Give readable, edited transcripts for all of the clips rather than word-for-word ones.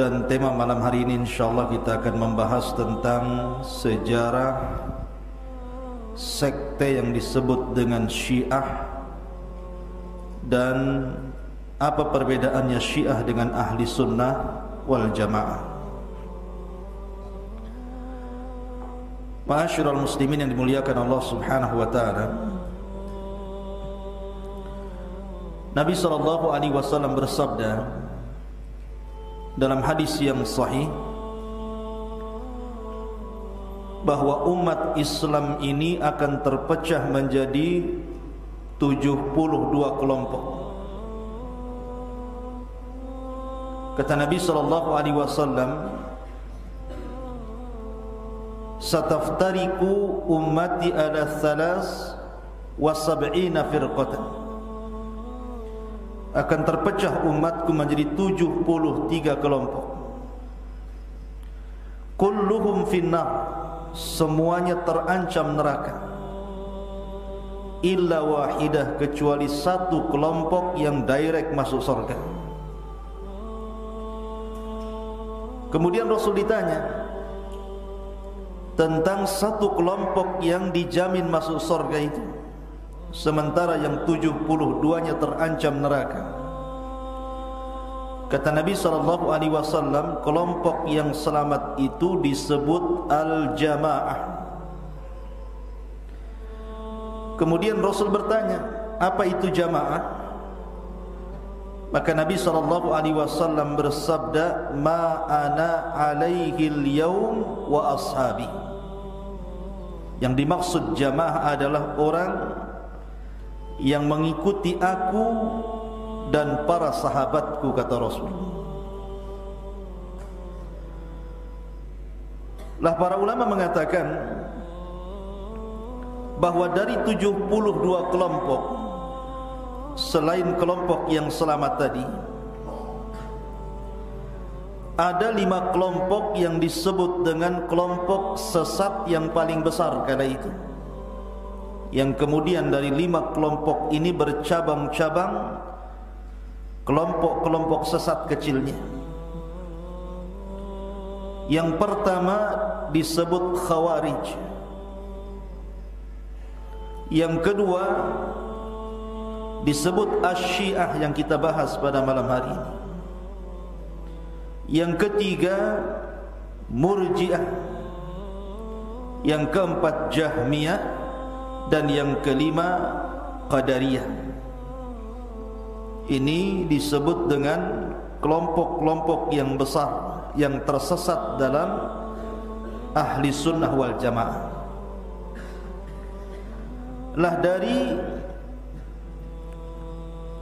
Dan tema malam hari ini insyaallah kita akan membahas tentang sejarah sekte yang disebut dengan Syiah dan apa perbedaannya Syiah dengan Ahli Sunnah wal Jamaah. Ma'asyiral muslimin yang dimuliakan Allah Subhanahu wa taala, Nabi sallallahu alaihi wasallam bersabda dalam hadis yang sahih bahwa umat Islam ini akan terpecah menjadi 72 kelompok. Kata Nabi sallallahu alaihi wasallam, "Sataftariqu ummati ala 73 firqatan." Akan terpecah umatku menjadi 73 kelompok. Kulluhum finnar, semuanya terancam neraka. Illa wahidah, kecuali satu kelompok yang direct masuk surga. Kemudian Rasul ditanya tentang satu kelompok yang dijamin masuk surga itu, sementara yang 72-nya terancam neraka. Kata Nabi SAW, kelompok yang selamat itu disebut Al-Jamaah. Kemudian Rasul bertanya, apa itu Jamaah? Maka Nabi SAW bersabda, Ma ana alaihil yaum wa ashabi. Yang dimaksud Jamaah adalah orang yang mengikuti aku dan para sahabatku, kata Rasul. Lah para ulama mengatakan bahwa dari 72 kelompok, selain kelompok yang selamat tadi, ada 5 kelompok yang disebut dengan kelompok sesat yang paling besar kala itu, yang kemudian dari 5 kelompok ini bercabang-cabang kelompok-kelompok sesat kecilnya. Yang pertama disebut Khawarij. Yang kedua disebut Asy-Syiah yang kita bahas pada malam hari ini. Yang ketiga Murji'ah. Yang keempat Jahmiyah. Dan yang kelima Qadariyah. Ini disebut dengan kelompok-kelompok yang besar yang tersesat dalam Ahli Sunnah wal Jamaah. Lah dari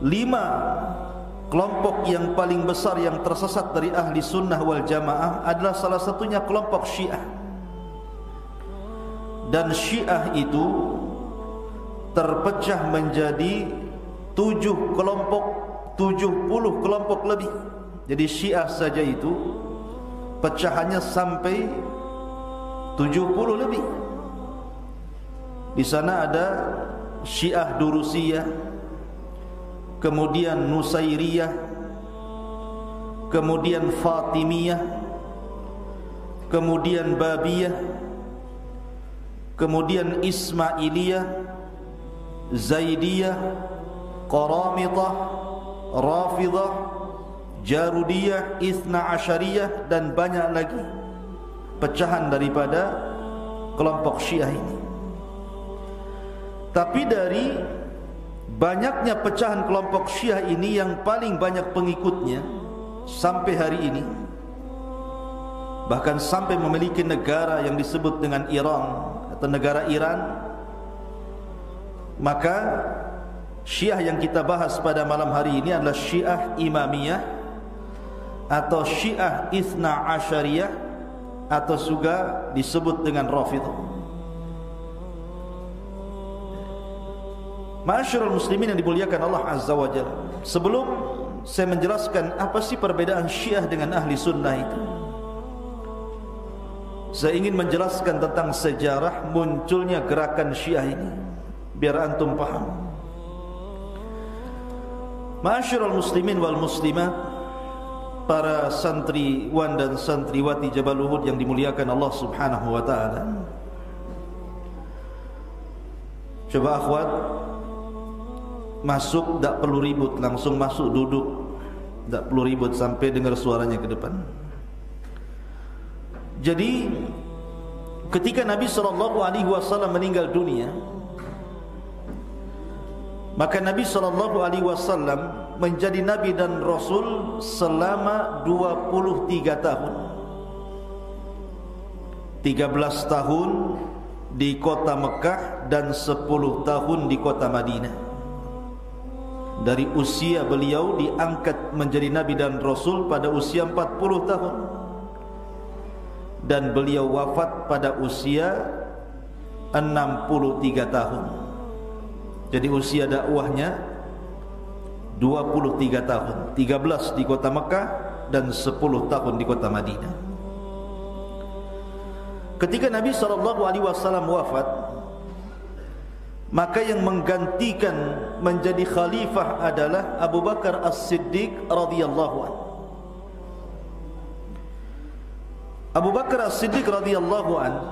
5 kelompok yang paling besar yang tersesat dari Ahli Sunnah wal Jamaah adalah salah satunya kelompok Syiah. Dan Syiah itu terpecah menjadi 70 kelompok lebih. Jadi Syiah saja itu pecahannya sampai 70 lebih. Di sana ada Syiah Durusiyah, kemudian Nusairiyah, kemudian Fatimiyah, kemudian Babiyah, kemudian Ismailiyah, Zaidiyah, Qaramitah, Rafidah, Jarudiyah, Ithna Asyariyah, dan banyak lagi pecahan daripada kelompok Syiah ini. Tapi dari banyaknya pecahan kelompok Syiah ini, yang paling banyak pengikutnya sampai hari ini, bahkan sampai memiliki negara yang disebut dengan Iran atau negara Iran, maka Syiah yang kita bahas pada malam hari ini adalah Syiah Imamiyah atau Syiah Ithna Asyariyah, atau juga disebut dengan Rafidah. Ma'asyiral muslimin yang dimuliakan Allah Azza wa Jalla, sebelum saya menjelaskan apa sih perbedaan Syiah dengan Ahli Sunnah itu, saya ingin menjelaskan tentang sejarah munculnya gerakan Syiah ini, biar antum paham. Ma'asyiral muslimin wal muslimat, para santriwan dan santriwati Jabal Uhud yang dimuliakan Allah Subhanahu wa taala. Coba akhwat masuk, tak perlu ribut, langsung masuk duduk, tak perlu ribut sampai dengar suaranya ke depan. Jadi ketika Nabi SAW meninggal dunia, maka Nabi SAW menjadi Nabi dan Rasul selama 23 tahun. 13 tahun di kota Mekah dan 10 tahun di kota Madinah. Dari usia beliau diangkat menjadi Nabi dan Rasul pada usia 40 tahun, dan beliau wafat pada usia 63 tahun. Jadi usia dakwahnya 23 tahun, 13 di kota Mekah dan 10 tahun di kota Madinah. Ketika Nabi SAW wafat, maka yang menggantikan menjadi khalifah adalah Abu Bakar As-Siddiq radhiyallahu anhu. Abu Bakar As-Siddiq radhiyallahu anhu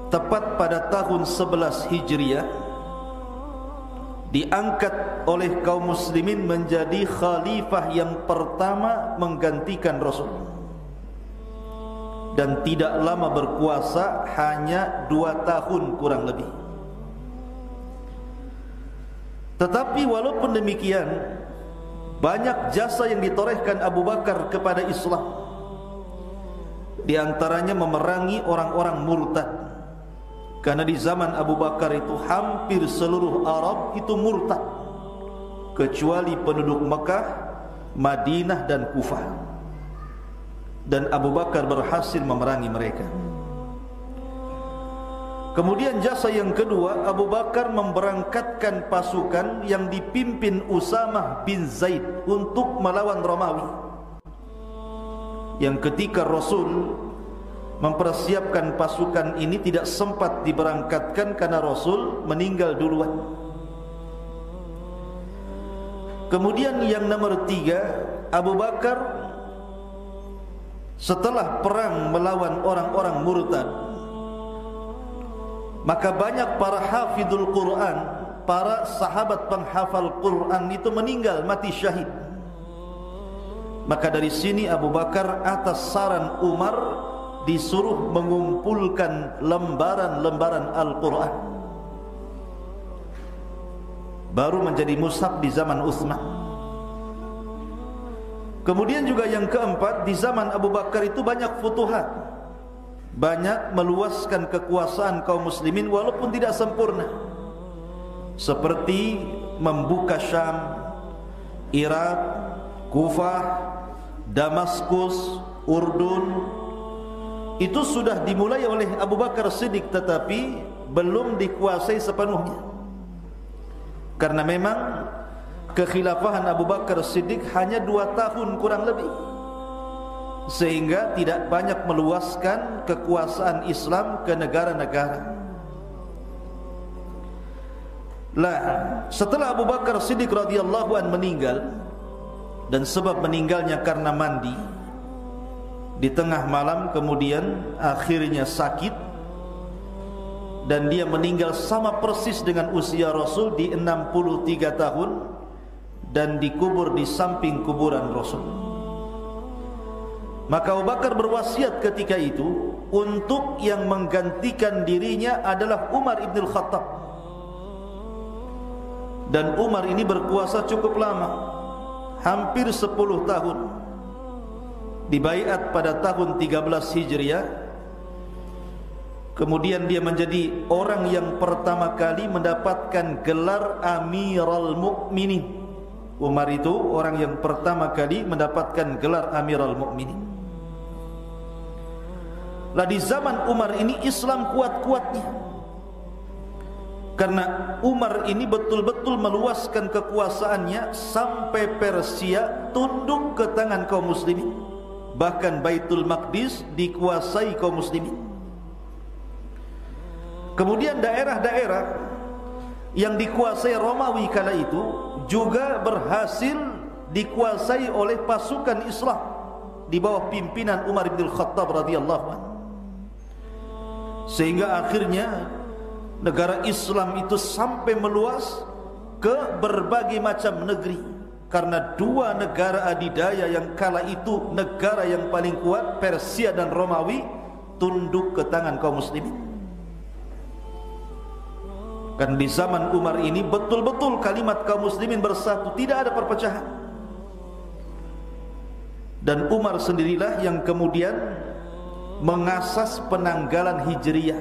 tepat pada tahun 11 Hijriah diangkat oleh kaum muslimin menjadi khalifah yang pertama menggantikan Rasul, dan tidak lama berkuasa, hanya 2 tahun kurang lebih. Tetapi walaupun demikian, banyak jasa yang ditorehkan Abu Bakar kepada Islam. Di antaranya memerangi orang-orang murtad. Karena di zaman Abu Bakar itu hampir seluruh Arab itu murtad, kecuali penduduk Mekah, Madinah dan Kufah. Dan Abu Bakar berhasil memerangi mereka. Kemudian jasa yang kedua, Abu Bakar memberangkatkan pasukan yang dipimpin Usamah bin Zaid untuk melawan Romawi, yang ketika Rasul mempersiapkan pasukan ini tidak sempat diberangkatkan karena Rasul meninggal duluan. Kemudian yang nomor 3, Abu Bakar setelah perang melawan orang-orang murtad, maka banyak para hafidul Quran, para sahabat penghafal Quran itu meninggal, mati syahid. Maka dari sini Abu Bakar atas saran Umar disuruh mengumpulkan lembaran-lembaran Al-Quran, baru menjadi mushaf di zaman Utsman. Kemudian juga yang keempat, di zaman Abu Bakar itu banyak futuhat, banyak meluaskan kekuasaan kaum muslimin walaupun tidak sempurna, seperti membuka Syam, Irak, Kufah, Damaskus, Urdun. Itu sudah dimulai oleh Abu Bakar Siddiq, tetapi belum dikuasai sepenuhnya. Karena memang kekhilafahan Abu Bakar Siddiq hanya 2 tahun kurang lebih, sehingga tidak banyak meluaskan kekuasaan Islam ke negara-negara. Lah, setelah Abu Bakar Siddiq radhiyallahu anhu meninggal, dan sebab meninggalnya karena mandi di tengah malam, kemudian akhirnya sakit, dan dia meninggal sama persis dengan usia Rasul di 63 tahun, dan dikubur di samping kuburan Rasul. Maka Abu Bakar berwasiat ketika itu untuk yang menggantikan dirinya adalah Umar ibn Khattab. Dan Umar ini berkuasa cukup lama, hampir 10 tahun. Dibaiat pada tahun 13 Hijriah. Kemudian dia menjadi orang yang pertama kali mendapatkan gelar Amirul Mukminin. Umar itu orang yang pertama kali mendapatkan gelar Amirul Mukminin. Lah, di zaman Umar ini Islam kuat-kuatnya, karena Umar ini betul-betul meluaskan kekuasaannya sampai Persia tunduk ke tangan kaum muslimin. Bahkan Baitul Maqdis dikuasai kaum muslimin. Kemudian daerah-daerah yang dikuasai Romawi kala itu juga berhasil dikuasai oleh pasukan Islam di bawah pimpinan Umar bin Khattab radhiyallahu anhu. Sehingga akhirnya negara Islam itu sampai meluas ke berbagai macam negeri, karena dua negara adidaya yang kala itu negara yang paling kuat, Persia dan Romawi, tunduk ke tangan kaum muslimin. Kan di zaman Umar ini betul-betul kalimat kaum muslimin bersatu, tidak ada perpecahan. Dan Umar sendirilah yang kemudian mengasas penanggalan Hijriyah.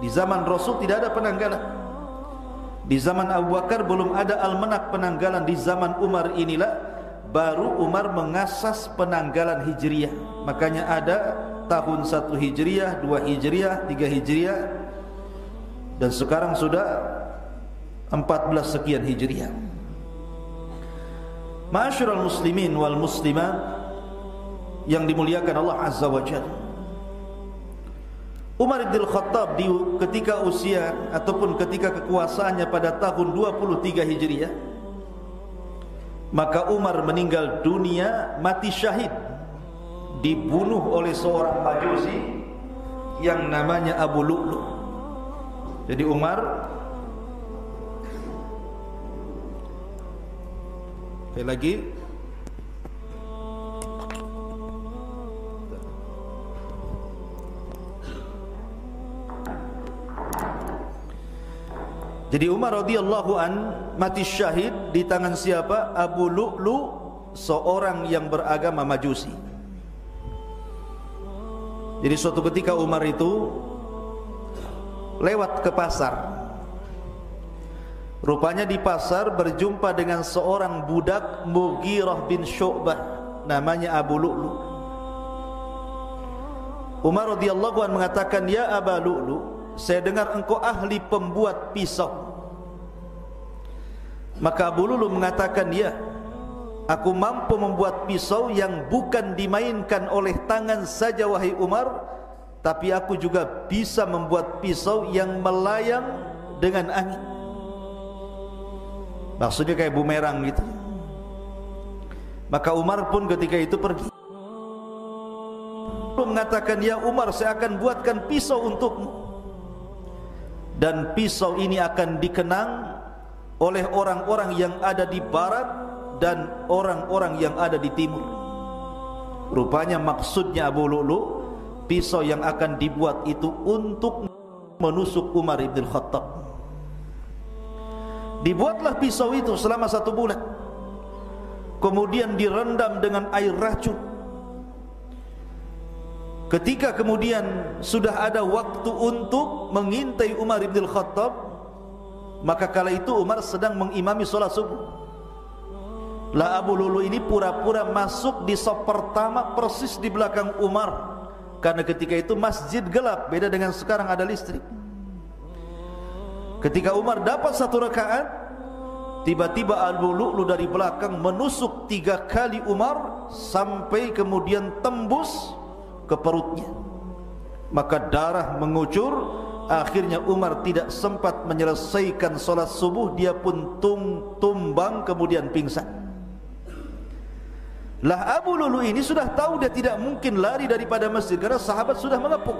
Di zaman Rasul tidak ada penanggalan. Di zaman Abu Bakar belum ada almanak penanggalan. Di zaman Umar inilah baru Umar mengasas penanggalan Hijriyah. Makanya ada tahun 1 Hijriyah, 2 Hijriyah, 3 Hijriyah, dan sekarang sudah 14 sekian Hijriyah. Ma'asyiral muslimin wal muslimat yang dimuliakan Allah Azza wa Jalla, Umar bin Khattab ketika usia ataupun ketika kekuasaannya pada tahun 23 Hijriah, maka Umar meninggal dunia mati syahid, dibunuh oleh seorang Majusi yang namanya Abu Lu'lu'. Jadi Umar lagi Jadi Umar radhiyallahu an mati syahid di tangan siapa? Abu Lu'lu', seorang yang beragama Majusi. Jadi suatu ketika Umar itu lewat ke pasar. Rupanya di pasar berjumpa dengan seorang budak Mughirah bin Syu'bah, namanya Abu Lu'lu'. Umar radhiyallahu an mengatakan, "Ya Aba Lu'lu', saya dengar engkau ahli pembuat pisau." Maka Abu Lu'lu' mengatakan, "Ya, aku mampu membuat pisau yang bukan dimainkan oleh tangan saja wahai Umar, tapi aku juga bisa membuat pisau yang melayang dengan angin." Maksudnya kayak bumerang gitu. Maka Umar pun ketika itu pergi. Mengatakan, "Ya Umar, saya akan buatkan pisau untukmu, dan pisau ini akan dikenang oleh orang-orang yang ada di barat dan orang-orang yang ada di timur." Rupanya maksudnya Abu Lu'lu', pisau yang akan dibuat itu untuk menusuk Umar bin Khattab. Dibuatlah pisau itu selama 1 bulan, kemudian direndam dengan air racun. Ketika kemudian sudah ada waktu untuk mengintai Umar bin Khattab, maka kala itu Umar sedang mengimami sholat subuh. Lah Abu Lu'lu' ini pura-pura masuk di saf pertama persis di belakang Umar, karena ketika itu masjid gelap, beda dengan sekarang ada listrik. Ketika Umar dapat 1 rakaat, tiba-tiba Abu Lu'lu' dari belakang menusuk 3 kali Umar sampai kemudian tembus ke perutnya. Maka darah mengucur. Akhirnya Umar tidak sempat menyelesaikan solat subuh, dia pun tumbang kemudian pingsan. Lah Abu Lu'lu' ini sudah tahu dia tidak mungkin lari daripada masjid karena sahabat sudah mengepung.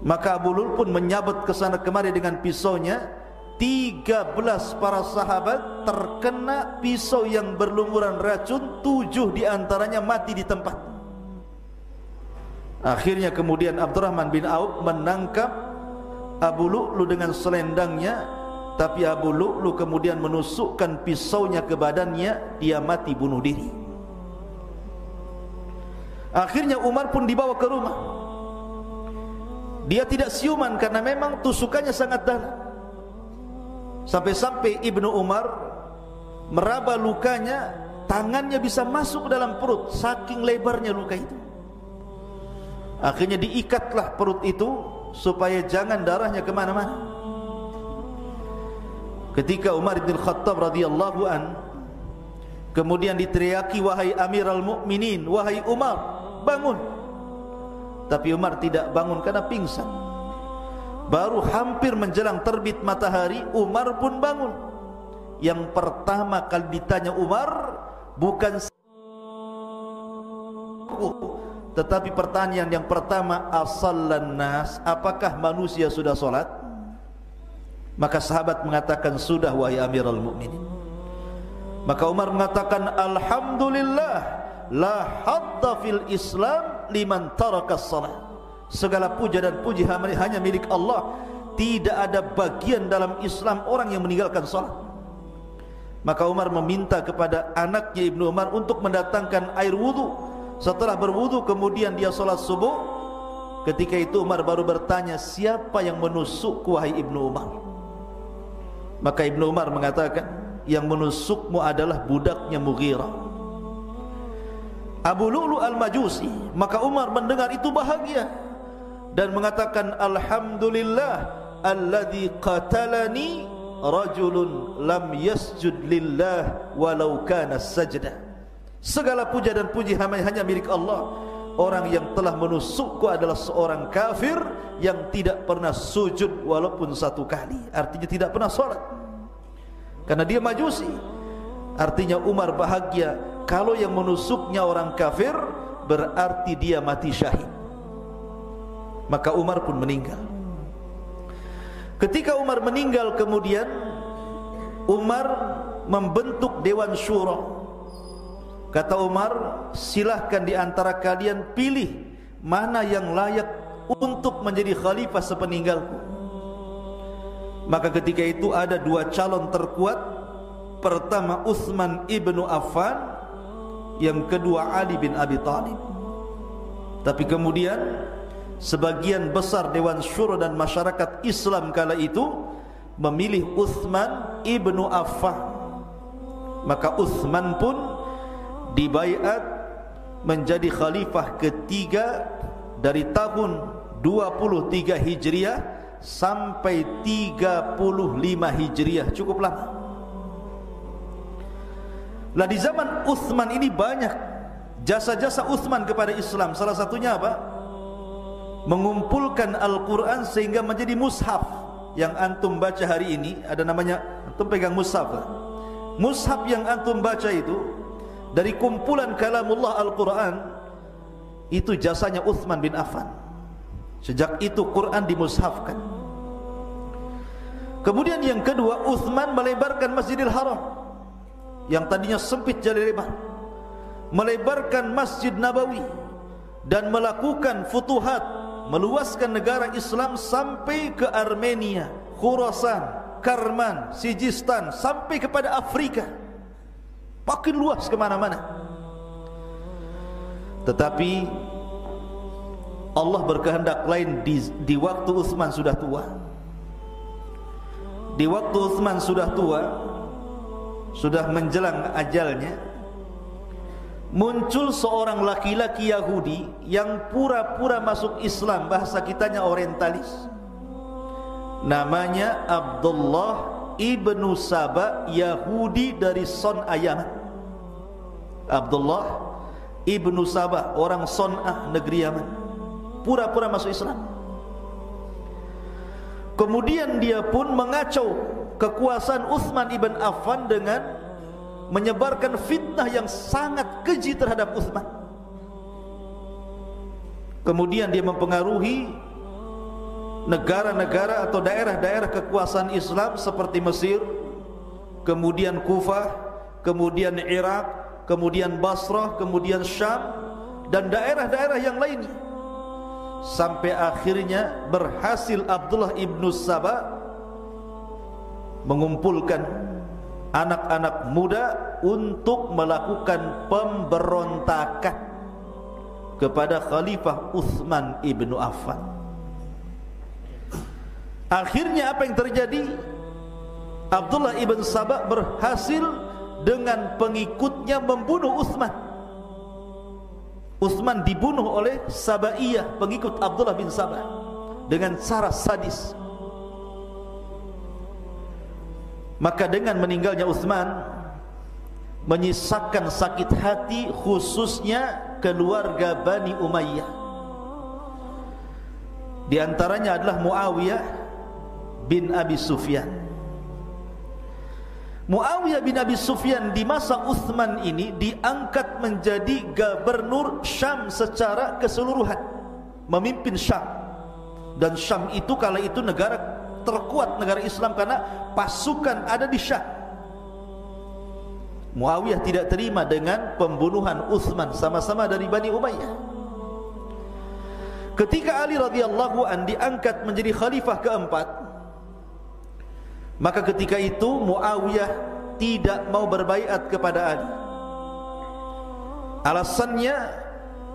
Maka Abu Lu'lu' pun menyabet ke sana kemari dengan pisaunya. 13 para sahabat terkena pisau yang berlumuran racun, 7 diantaranya mati di tempat. Akhirnya kemudian Abdurrahman bin Auf menangkap Abu Lu'lu' dengan selendangnya, tapi Abu Lu'lu' kemudian menusukkan pisaunya ke badannya, dia mati bunuh diri. Akhirnya Umar pun dibawa ke rumah. Dia tidak siuman karena memang tusukannya sangat dalam. Sampai-sampai Ibnu Umar meraba lukanya, tangannya bisa masuk dalam perut, saking lebarnya luka itu. Akhirnya diikatlah perut itu supaya jangan darahnya kemana-mana. Ketika Umar bin Khattab radhiyallahu an kemudian diteriaki, "Wahai Amirul Mukminin, wahai Umar, bangun." Tapi Umar tidak bangun karena pingsan. Baru hampir menjelang terbit matahari, Umar pun bangun. Yang pertama kali ditanya Umar, bukan tetapi pertanyaan yang pertama, asallan nas, apakah manusia sudah solat? Maka sahabat mengatakan, sudah wahai Amirul Mukminin. Maka Umar mengatakan, alhamdulillah, la hadda fil Islam liman taraka salat. Segala puja dan puji hanya milik Allah. Tidak ada bagian dalam Islam orang yang meninggalkan salat. Maka Umar meminta kepada anaknya Ibnu Umar untuk mendatangkan air wudu. Setelah berwudu kemudian dia solat subuh. Ketika itu Umar baru bertanya, siapa yang menusukku wahai Ibnu Umar? Maka Ibnu Umar mengatakan, yang menusukmu adalah budaknya Mughirah, Abu Lu'lu' al-Majusi. Maka Umar mendengar itu bahagia dan mengatakan, alhamdulillah alladzi qatalani rajulun lam yasjud lillah walau kana sajdah. Segala puja dan puji hanya milik Allah. Orang yang telah menusukku adalah seorang kafir yang tidak pernah sujud walaupun satu kali. Artinya tidak pernah sholat, karena dia Majusi. Artinya Umar bahagia, kalau yang menusuknya orang kafir berarti dia mati syahid. Maka Umar pun meninggal. Ketika Umar meninggal kemudian Umar membentuk Dewan Syura. Kata Umar, silahkan di antara kalian pilih mana yang layak untuk menjadi khalifah sepeninggalku. Maka ketika itu ada dua calon terkuat. Pertama Utsman ibnu Affan, yang kedua Ali bin Abi Thalib. Tapi kemudian sebagian besar Dewan Syura dan masyarakat Islam kala itu memilih Utsman ibnu Affan. Maka Utsman pun dibaiat menjadi khalifah ketiga dari tahun 23 Hijriah sampai 35 Hijriah, cukup lama. Lah di zaman Utsman ini banyak jasa-jasa Utsman kepada Islam. Salah satunya apa? Mengumpulkan Al-Quran sehingga menjadi mushaf. Yang antum baca hari ini ada namanya, antum pegang mushaf. Mushaf yang antum baca itu dari kumpulan kalamullah Al-Quran, itu jasanya Utsman bin Affan. Sejak itu Quran dimushafkan. Kemudian yang kedua, Utsman melebarkan Masjidil Haram yang tadinya sempit jadi lebar, melebarkan Masjid Nabawi dan melakukan futuhat, meluaskan negara Islam sampai ke Armenia, Khurasan, Karman, Sijistan, sampai kepada Afrika. Makin luas kemana-mana. Tetapi Allah berkehendak lain. Di waktu Utsman sudah tua, di waktu Utsman sudah tua, sudah menjelang ajalnya, muncul seorang laki-laki Yahudi yang pura-pura masuk Islam. Bahasa kitanya orientalis. Namanya Abdullah ibnu Saba, Yahudi dari Son'a, Yaman. Abdullah ibnu Saba, orang Son'a, negeri Yaman, pura-pura masuk Islam. Kemudian dia pun mengacau kekuasaan Utsman ibn Affan dengan menyebarkan fitnah yang sangat keji terhadap Utsman. Kemudian dia mempengaruhi negara-negara atau daerah-daerah kekuasaan Islam seperti Mesir, kemudian Kufah, kemudian Irak, kemudian Basrah, kemudian Syam, dan daerah-daerah yang lainnya. Sampai akhirnya berhasil Abdullah ibnu Saba mengumpulkan anak-anak muda untuk melakukan pemberontakan kepada Khalifah Utsman ibnu Affan. Akhirnya apa yang terjadi? Abdullah ibn Saba berhasil dengan pengikutnya membunuh Utsman. Utsman dibunuh oleh Sabaiyah, pengikut Abdullah bin Saba, dengan cara sadis. Maka dengan meninggalnya Utsman menyisakan sakit hati khususnya keluarga Bani Umayyah. Di antaranya adalah Muawiyah bin Abi Sufyan. Muawiyah bin Abi Sufyan di masa Uthman ini diangkat menjadi gubernur Syam secara keseluruhan, memimpin Syam. Dan Syam itu kala itu negara terkuat, negara Islam, karena pasukan ada di Syam. Muawiyah tidak terima dengan pembunuhan Uthman, sama-sama dari Bani Umayyah. Ketika Ali radhiyallahu an diangkat menjadi khalifah keempat, maka ketika itu Muawiyah tidak mau berbaiat kepada Ali. Alasannya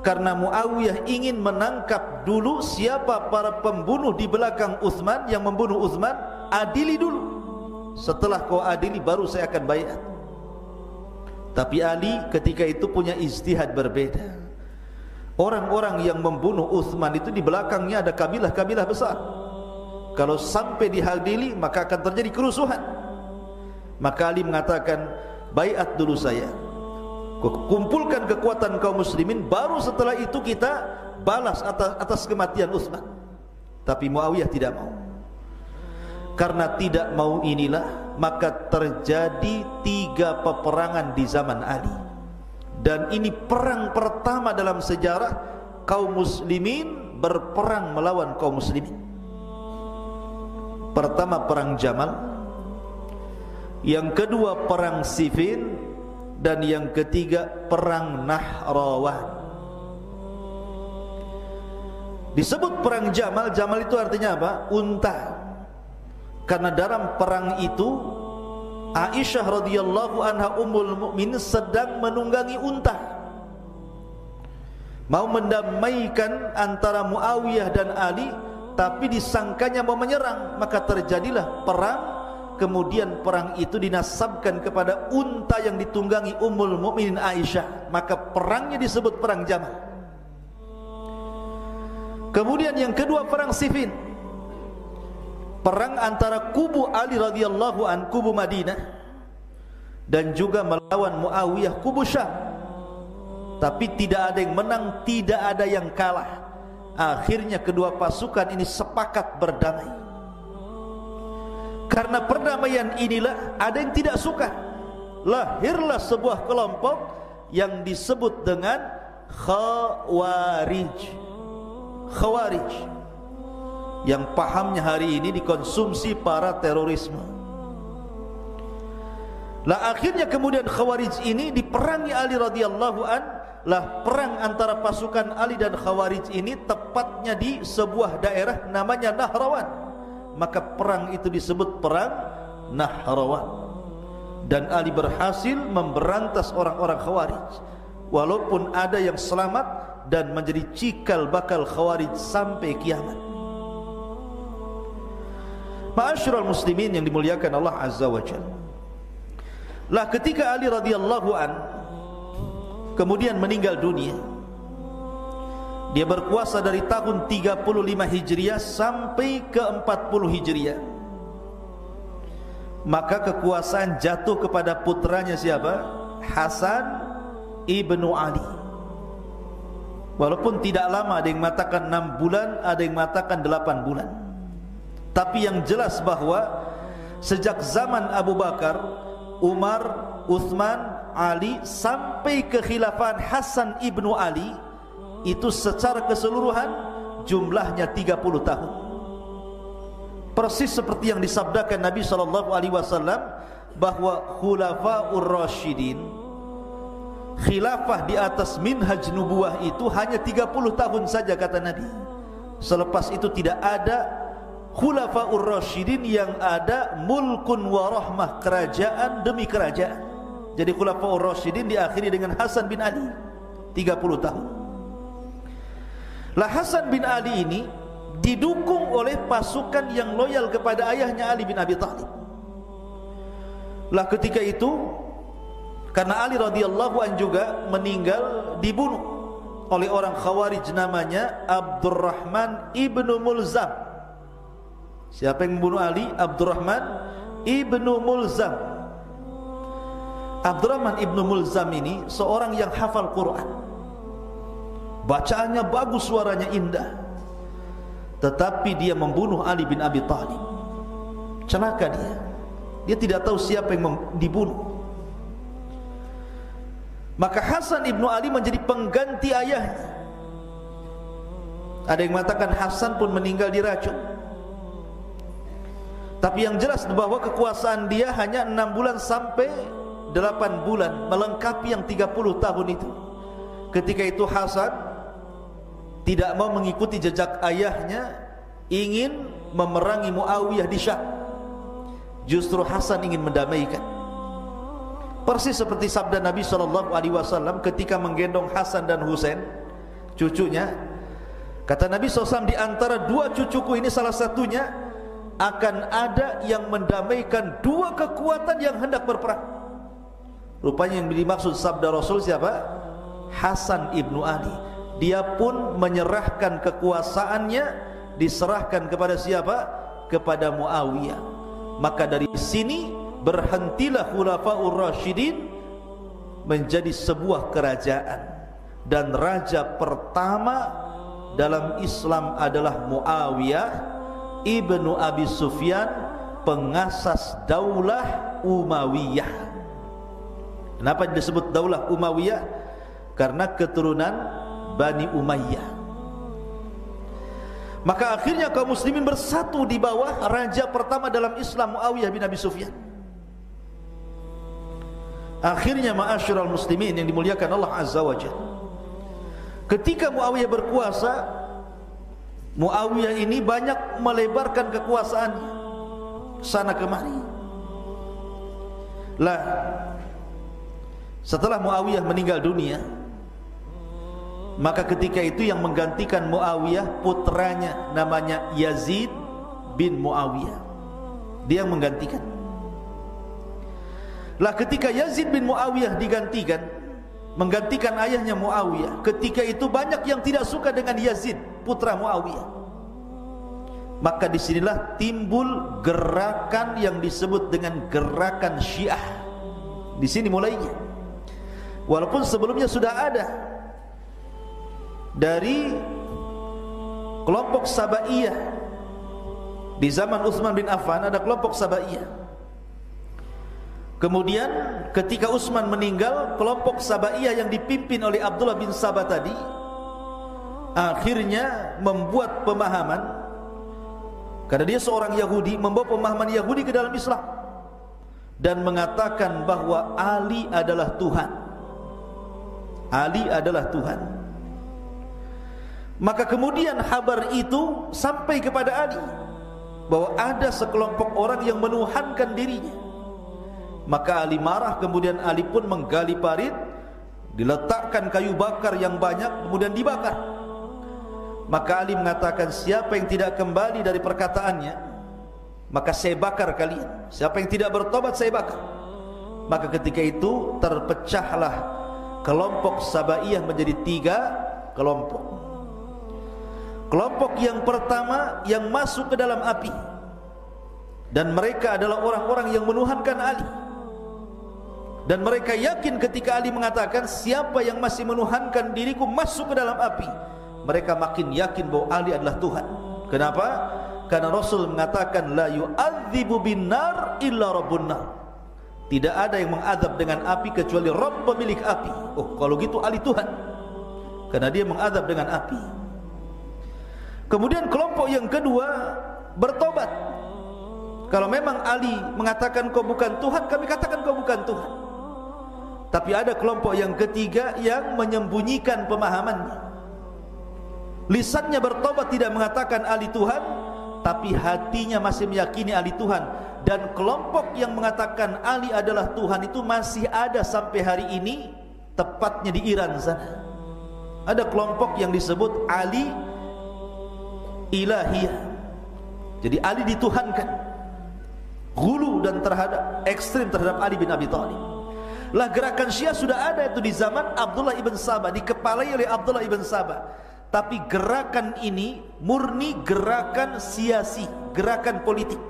karena Muawiyah ingin menangkap dulu siapa para pembunuh di belakang Uthman yang membunuh Uthman, adili dulu. Setelah kau adili baru saya akan baiat. Tapi Ali ketika itu punya ijtihad berbeda. Orang-orang yang membunuh Uthman itu di belakangnya ada kabilah-kabilah besar. Kalau sampai dihadili maka akan terjadi kerusuhan. Maka Ali mengatakan, baiat dulu saya, kumpulkan kekuatan kaum muslimin, baru setelah itu kita balas atas kematian Uthman. Tapi Muawiyah tidak mau. Karena tidak mau inilah maka terjadi 3 peperangan di zaman Ali. Dan ini perang pertama dalam sejarah kaum muslimin berperang melawan kaum muslimin. Pertama perang Jamal, yang kedua perang Siffin, dan yang ketiga perang Nahrawan. Disebut perang Jamal, Jamal itu artinya apa? Unta. Karena dalam perang itu Aisyah radhiyallahu anha ummul mukminin sedang menunggangi unta, mau mendamaikan antara Muawiyah dan Ali, tapi disangkanya mau menyerang, maka terjadilah perang. Kemudian perang itu dinasabkan kepada unta yang ditunggangi ummul mukminin Aisyah, maka perangnya disebut perang Jamal. Kemudian yang kedua perang Siffin, perang antara kubu Ali radhiyallahu an, kubu Madinah, dan juga melawan Muawiyah, kubu Syam. Tapi tidak ada yang menang, tidak ada yang kalah. Akhirnya kedua pasukan ini sepakat berdamai. Karena perdamaian inilah ada yang tidak suka. Lahirlah sebuah kelompok yang disebut dengan Khawarij. Khawarij yang pahamnya hari ini dikonsumsi para terorisme. Lah akhirnya kemudian Khawarij ini diperangi Ali radhiyallahu an. Lah perang antara pasukan Ali dan Khawarij ini tepatnya di sebuah daerah namanya Nahrawan. Maka perang itu disebut perang Nahrawan. Dan Ali berhasil memberantas orang-orang Khawarij, walaupun ada yang selamat dan menjadi cikal bakal Khawarij sampai kiamat. Ma'asyiral muslimin yang dimuliakan Allah Azza wa Jalla. Lah ketika Ali radhiyallahu an kemudian meninggal dunia, dia berkuasa dari tahun 35 Hijriah sampai ke 40 Hijriah. Maka kekuasaan jatuh kepada putranya siapa? Hasan ibnu Ali. Walaupun tidak lama, ada yang mengatakan 6 bulan, ada yang mengatakan 8 bulan. Tapi yang jelas bahwa sejak zaman Abu Bakar, Umar, Uthman, Ali sampai ke khilafah Hasan ibnu Ali, itu secara keseluruhan jumlahnya 30 tahun. Persis seperti yang disabdakan Nabi SAW bahwa khulafaur rasyidin, khilafah di atas minhaj nubuwah itu hanya 30 tahun saja kata Nabi. Selepas itu tidak ada khulafaur rasyidin, yang ada mulkun wa rahmah, kerajaan demi kerajaan. Jadi khulafaur rasyidin diakhiri dengan Hasan bin Ali 30 tahun. Lah Hasan bin Ali ini didukung oleh pasukan yang loyal kepada ayahnya Ali bin Abi Thalib. Lah ketika itu karena Ali radhiyallahu an juga meninggal, dibunuh oleh orang Khawarij namanya Abdurrahman ibnu Mulzam. Siapa yang membunuh Ali? Abdurrahman ibnu Mulzam. Abdurrahman ibnu Mulzam ini seorang yang hafal Quran, bacaannya bagus, suaranya indah, tetapi dia membunuh Ali bin Abi Thalib. Celaka dia. Dia tidak tahu siapa yang dibunuh. Maka Hasan ibnu Ali menjadi pengganti ayahnya. Ada yang mengatakan Hasan pun meninggal diracun. Tapi yang jelas bahwa kekuasaan dia hanya 6 bulan sampai 8 bulan, melengkapi yang 30 tahun itu. Ketika itu Hasan tidak mau mengikuti jejak ayahnya, ingin memerangi Muawiyah di Syam. Justru Hasan ingin mendamaikan. Persis seperti sabda Nabi SAW ketika menggendong Hasan dan Husain, cucunya. Kata Nabi SAW, di antara 2 cucuku ini salah satunya akan ada yang mendamaikan 2 kekuatan yang hendak berperang. Rupanya yang dimaksud sabda Rasul siapa? Hasan ibnu Ali. Dia pun menyerahkan kekuasaannya, diserahkan kepada siapa? Kepada Muawiyah. Maka dari sini berhentilah Khulafaur Rasyidin menjadi sebuah kerajaan, dan raja pertama dalam Islam adalah Muawiyah ibnu Abi Sufyan, pengasas daulah Umayyah. Kenapa disebut daulah Umayyah? Karena keturunan Bani Umayyah. Maka akhirnya kaum muslimin bersatu di bawah raja pertama dalam Islam, Muawiyah bin Abi Sufyan. Akhirnya ma'asyiral muslimin yang dimuliakan Allah Azza wa Jalla, ketika Muawiyah berkuasa, Muawiyah ini banyak melebarkan kekuasaannya sana kemari. Lah, setelah Muawiyah meninggal dunia, maka ketika itu yang menggantikan Muawiyah putranya, namanya Yazid bin Muawiyah. Dia yang menggantikan. Lah ketika Yazid bin Muawiyah digantikan, menggantikan ayahnya Muawiyah, ketika itu banyak yang tidak suka dengan Yazid putra Muawiyah. Maka disinilah timbul gerakan yang disebut dengan gerakan Syiah. Di sini mulainya. Walaupun sebelumnya sudah ada dari kelompok Sabaiyah. Di zaman Utsman bin Affan ada kelompok Sabaiyah. Kemudian ketika Utsman meninggal, kelompok Sabaiyah yang dipimpin oleh Abdullah bin Sabah tadi akhirnya membuat pemahaman, karena dia seorang Yahudi, membawa pemahaman Yahudi ke dalam Islam dan mengatakan bahwa Ali adalah Tuhan. Ali adalah Tuhan. Maka kemudian kabar itu sampai kepada Ali bahwa ada sekelompok orang yang menuhankan dirinya. Maka Ali marah, kemudian Ali pun menggali parit, diletakkan kayu bakar yang banyak, kemudian dibakar. Maka Ali mengatakan, siapa yang tidak kembali dari perkataannya, maka saya bakar kalian. Siapa yang tidak bertobat, saya bakar. Maka ketika itu terpecahlah kelompok Sabaiyah menjadi 3 kelompok. Kelompok yang pertama yang masuk ke dalam api, dan mereka adalah orang-orang yang menuhankan Ali. Dan mereka yakin ketika Ali mengatakan, siapa yang masih menuhankan diriku masuk ke dalam api, mereka makin yakin bahwa Ali adalah Tuhan. Kenapa? Karena Rasul mengatakan, la yu'adzibu bin nar illa rabbun nar. Tidak ada yang mengadab dengan api kecuali Rabb pemilik api. Oh, kalau gitu Ali Tuhan, karena dia mengadab dengan api. Kemudian kelompok yang kedua bertobat. Kalau memang Ali mengatakan kau bukan Tuhan, kami katakan kau bukan Tuhan. Tapi ada kelompok yang ketiga yang menyembunyikan pemahamannya. Lisannya bertobat, tidak mengatakan Ali Tuhan, tapi hatinya masih meyakini Ali Tuhan. Dan kelompok yang mengatakan Ali adalah Tuhan itu masih ada sampai hari ini, tepatnya di Iran sana. Ada kelompok yang disebut Ali Ilahiyah. Jadi Ali dituhankan, gulu dan ekstrim terhadap Ali bin Abi Thalib. Lah gerakan Syiah sudah ada itu di zaman Abdullah ibn Sabah, dikepalai oleh Abdullah ibn Sabah. Tapi gerakan ini murni gerakan siasi, gerakan politik.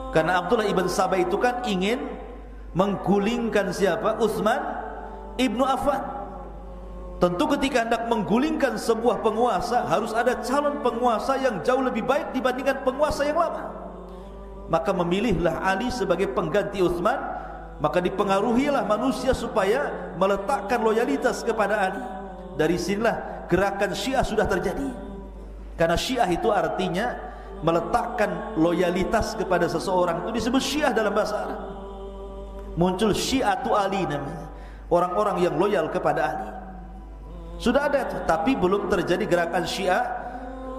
Karena Abdullah ibn Sabah itu kan ingin menggulingkan siapa? Utsman ibnu Affan. Tentu ketika hendak menggulingkan sebuah penguasa, harus ada calon penguasa yang jauh lebih baik dibandingkan penguasa yang lama. maka memilihlah Ali sebagai pengganti Utsman. Maka dipengaruhilah manusia supaya meletakkan loyalitas kepada Ali. Dari sinilah gerakan Syiah sudah terjadi. Karena Syiah itu artinya meletakkan loyalitas kepada seseorang, itu disebut Syiah dalam bahasa Arab. Muncul Syiatu Ali namanya, orang-orang yang loyal kepada Ali. Sudah ada itu, tapi belum terjadi gerakan Syiah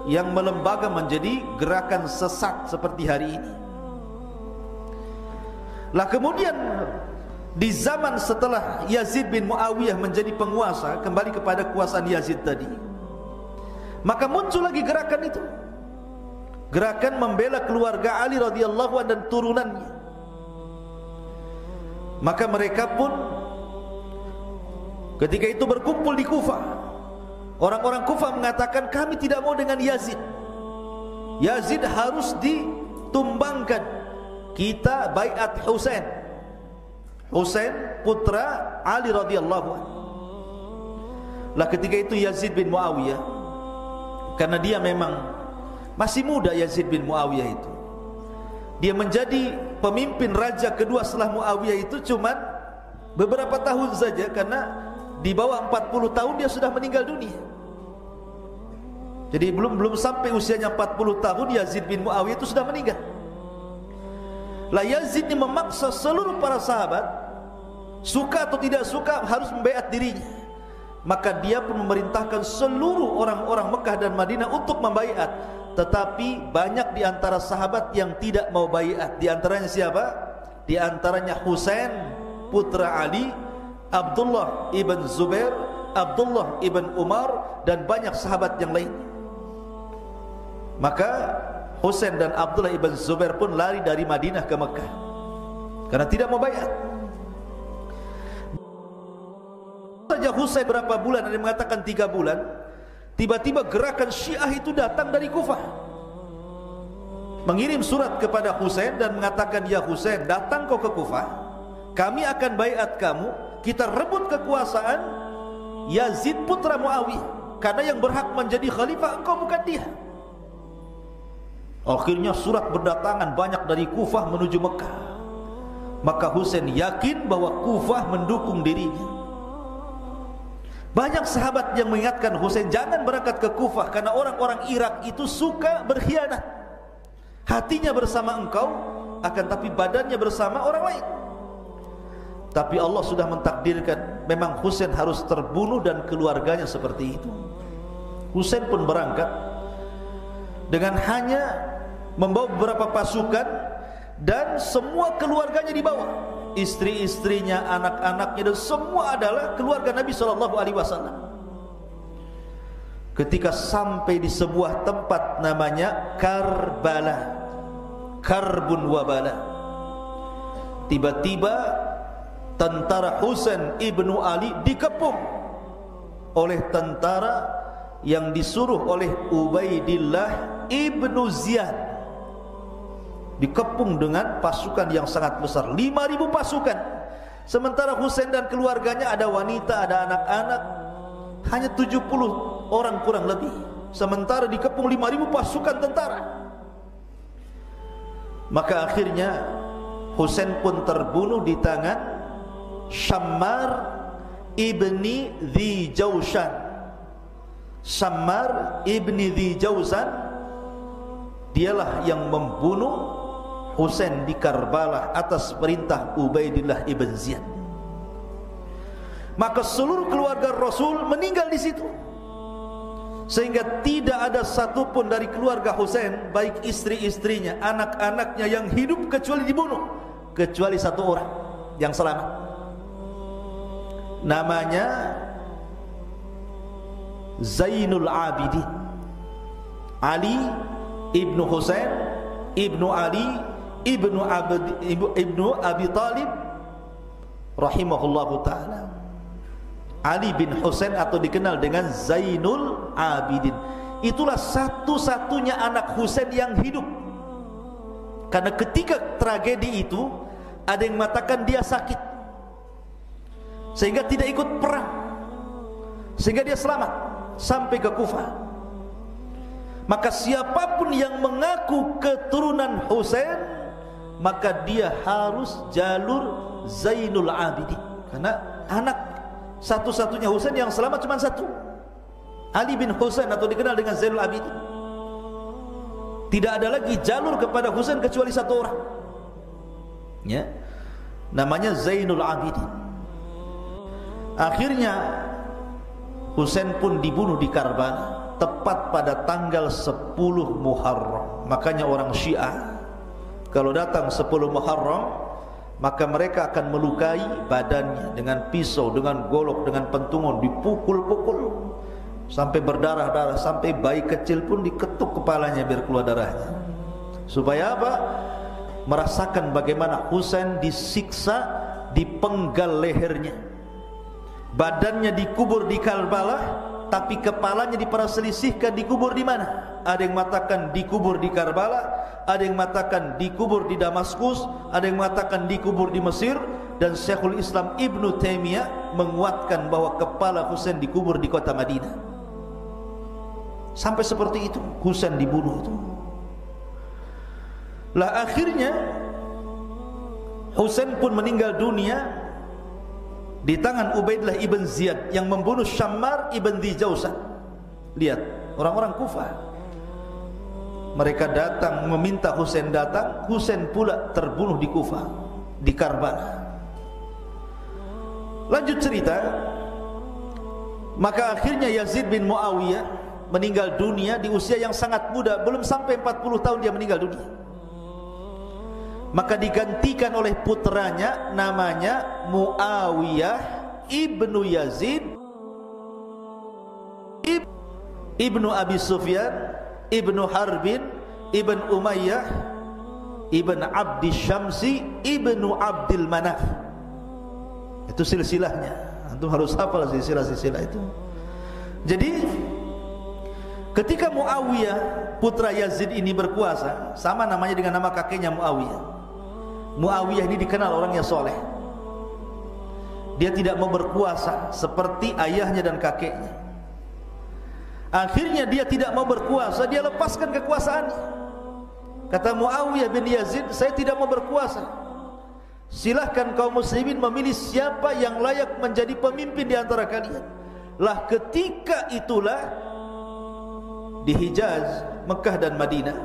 yang melembaga menjadi gerakan sesat seperti hari ini. Lah kemudian di zaman setelah Yazid bin Muawiyah menjadi penguasa, kembali kepada kekuasaan Yazid tadi, maka muncul lagi gerakan itu, gerakan membela keluarga Ali radhiyallahu anhu dan turunannya. Maka mereka pun ketika itu berkumpul di Kufah. Orang-orang Kufah mengatakan, kami tidak mau dengan Yazid. Yazid harus ditumbangkan. Kita baiat Husain. Husain putra Ali radhiyallahu anhu. Lah ketika itu Yazid bin Muawiyah, karena dia memang masih muda, Yazid bin Muawiyah itu, dia menjadi pemimpin raja kedua setelah Muawiyah itu cuman beberapa tahun saja, karena di bawah 40 tahun dia sudah meninggal dunia. Jadi belum sampai usianya 40 tahun Yazid bin Muawiyah itu sudah meninggal. Lah Yazid ini memaksa seluruh para sahabat, suka atau tidak suka, harus membaiat dirinya. Maka dia pun memerintahkan seluruh orang-orang Mekah dan Madinah untuk membaiat. Tetapi banyak di antara sahabat yang tidak mau baiat. Di antaranya siapa? Di antaranya Husain putra Ali, Abdullah ibn Zubair, Abdullah ibn Umar, dan banyak sahabat yang lain. Maka Husain dan Abdullah ibn Zubair pun lari dari Madinah ke Mekah karena tidak mau baiat. Saja Husain berapa bulan, ada yang mengatakan 3 bulan, tiba-tiba gerakan Syiah itu datang dari Kufah, mengirim surat kepada Husain dan mengatakan, ya Husain, datang kau ke Kufah, kami akan baiat kamu, kita rebut kekuasaan Yazid putra Muawiyah, karena yang berhak menjadi khalifah engkau bukan dia. Akhirnya surat berdatangan banyak dari Kufah menuju Mekah. Maka Husain yakin bahwa Kufah mendukung dirinya. Banyak sahabat yang mengingatkan Husain, jangan berangkat ke Kufah, karena orang-orang Irak itu suka berkhianat. Hatinya bersama engkau, akan tapi badannya bersama orang lain. Tapi Allah sudah mentakdirkan memang Husain harus terbunuh dan keluarganya seperti itu. Husain pun berangkat dengan hanya membawa beberapa pasukan, dan semua keluarganya dibawa, istri-istrinya, anak-anaknya, dan semua adalah keluarga Nabi SAW. Ketika sampai di sebuah tempat namanya Karbala, Karbun Wabala, tiba-tiba tentara Husain ibnu Ali dikepung oleh tentara yang disuruh oleh Ubaidillah ibnu Ziyad. Dikepung dengan pasukan yang sangat besar, 5.000 pasukan. Sementara Husain dan keluarganya ada wanita, ada anak-anak, hanya 70 orang kurang lebih. Sementara dikepung 5.000 pasukan tentara. Maka akhirnya Husain pun terbunuh di tangan Shammar ibni Dhi Jawshan. Shammar ibni Dhi Jawshan, dialah yang membunuh Husain di Karbala atas perintah Ubaidillah ibn Ziyad. Maka seluruh keluarga Rasul meninggal di situ, sehingga tidak ada satupun dari keluarga Husain, baik istri-istrinya, anak-anaknya, yang hidup kecuali dibunuh, kecuali 1 orang yang selamat. Namanya Zainul Abidin, Ali ibnu Husain ibnu Ali ibnu Abi Talib rahimahullahu ta'ala. Ali bin Husain atau dikenal dengan Zainul Abidin, itulah satu-satunya anak Husain yang hidup. Karena ketika tragedi itu ada yang mengatakan dia sakit sehingga tidak ikut perang, sehingga dia selamat sampai ke Kufah. Maka siapapun yang mengaku keturunan Husain, maka dia harus jalur Zainul Abidin, karena anak satu-satunya Husain yang selamat cuma satu, Ali bin Husain, atau dikenal dengan Zainul Abidin. Tidak ada lagi jalur kepada Husain kecuali satu orang, ya, namanya Zainul Abidin. Akhirnya Husain pun dibunuh di Karbala tepat pada tanggal 10 Muharram. Makanya orang Syiah kalau datang 10 Muharram, maka mereka akan melukai badannya dengan pisau, dengan golok, dengan pentungan, dipukul-pukul sampai berdarah-darah, sampai bayi kecil pun diketuk kepalanya biar keluar darahnya. Supaya apa? Merasakan bagaimana Husain disiksa, dipenggal lehernya, badannya dikubur di Karbala, tapi kepalanya diperselisihkan dikubur di mana. Ada yang mengatakan dikubur di Karbala, ada yang mengatakan dikubur di Damaskus, ada yang mengatakan dikubur di Mesir, dan Syekhul Islam Ibnu Taimiyah menguatkan bahwa kepala Husain dikubur di kota Madinah. Sampai seperti itu Husain dibunuh itu. Lah akhirnya Husain pun meninggal dunia di tangan Ubaidillah ibn Ziyad yang membunuh Syammar ibn Dzijausan. Lihat orang-orang Kufah, mereka datang meminta Husain datang, Husain pula terbunuh di Kufah, di Karbala. Lanjut cerita, maka akhirnya Yazid bin Muawiyah meninggal dunia di usia yang sangat muda, belum sampai 40 tahun dia meninggal dunia. Maka digantikan oleh putranya namanya Muawiyah ibnu Yazid ibnu Abi Sufyan ibnu Harbin ibn Umayyah ibn Abdi Syamsi ibnu Abdil Manaf. Itu silsilahnya, antum harus hafal silsilah-silsilah itu. Jadi ketika Muawiyah putra Yazid ini berkuasa, sama namanya dengan nama kakeknya Muawiyah. Muawiyah ini dikenal orangnya soleh. Dia tidak mau berkuasa seperti ayahnya dan kakeknya. Akhirnya dia tidak mau berkuasa, dia lepaskan kekuasaannya. Kata Muawiyah bin Yazid, saya tidak mau berkuasa. Silahkan kaum muslimin memilih siapa yang layak menjadi pemimpin di antara kalian. Lah ketika itulah di Hijaz, Mekah dan Madinah,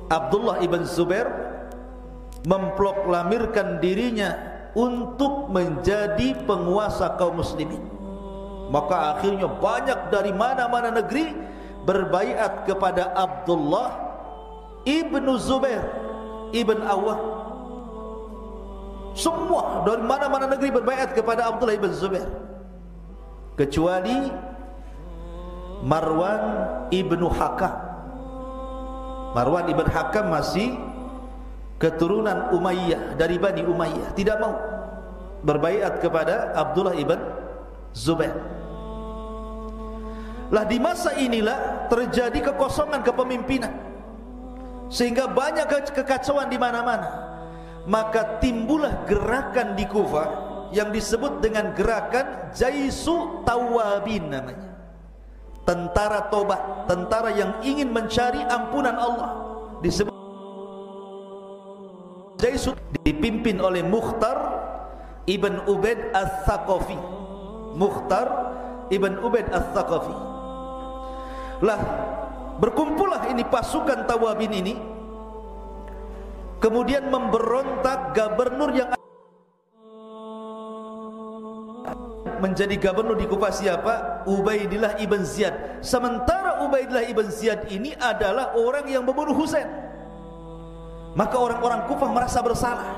Abdullah ibn Zubair memproklamirkan dirinya untuk menjadi penguasa kaum muslimin. Maka akhirnya banyak dari mana-mana negeri berbaiat kepada Abdullah ibnu Zubair ibn Awwam. Semua dari mana-mana negeri berbaiat kepada Abdullah ibn Zubair, kecuali Marwan ibnu Hakam. Marwan ibn Hakam masih keturunan Umayyah, dari Bani Umayyah, tidak mau berbaiat kepada Abdullah ibn Zubair. Lah di masa inilah terjadi kekosongan kepemimpinan, sehingga banyak kekacauan di mana-mana. Maka timbullah gerakan di Kufah yang disebut dengan gerakan Jaisu Tawabin namanya. Tentara tobat, tentara yang ingin mencari ampunan Allah, disebut Jaisu, dipimpin oleh Mukhtar ibn Ubaid al-Thaqafi. Mukhtar ibn Ubaid al-Thaqafi. Lah berkumpullah ini pasukan Tawabin ini, kemudian memberontak gubernur yang menjadi gubernur di Kufah siapa? Ubaidillah ibn Ziyad. Sementara Ubaidillah ibn Ziyad ini adalah orang yang membunuh Husain. Maka orang-orang Kufah merasa bersalah.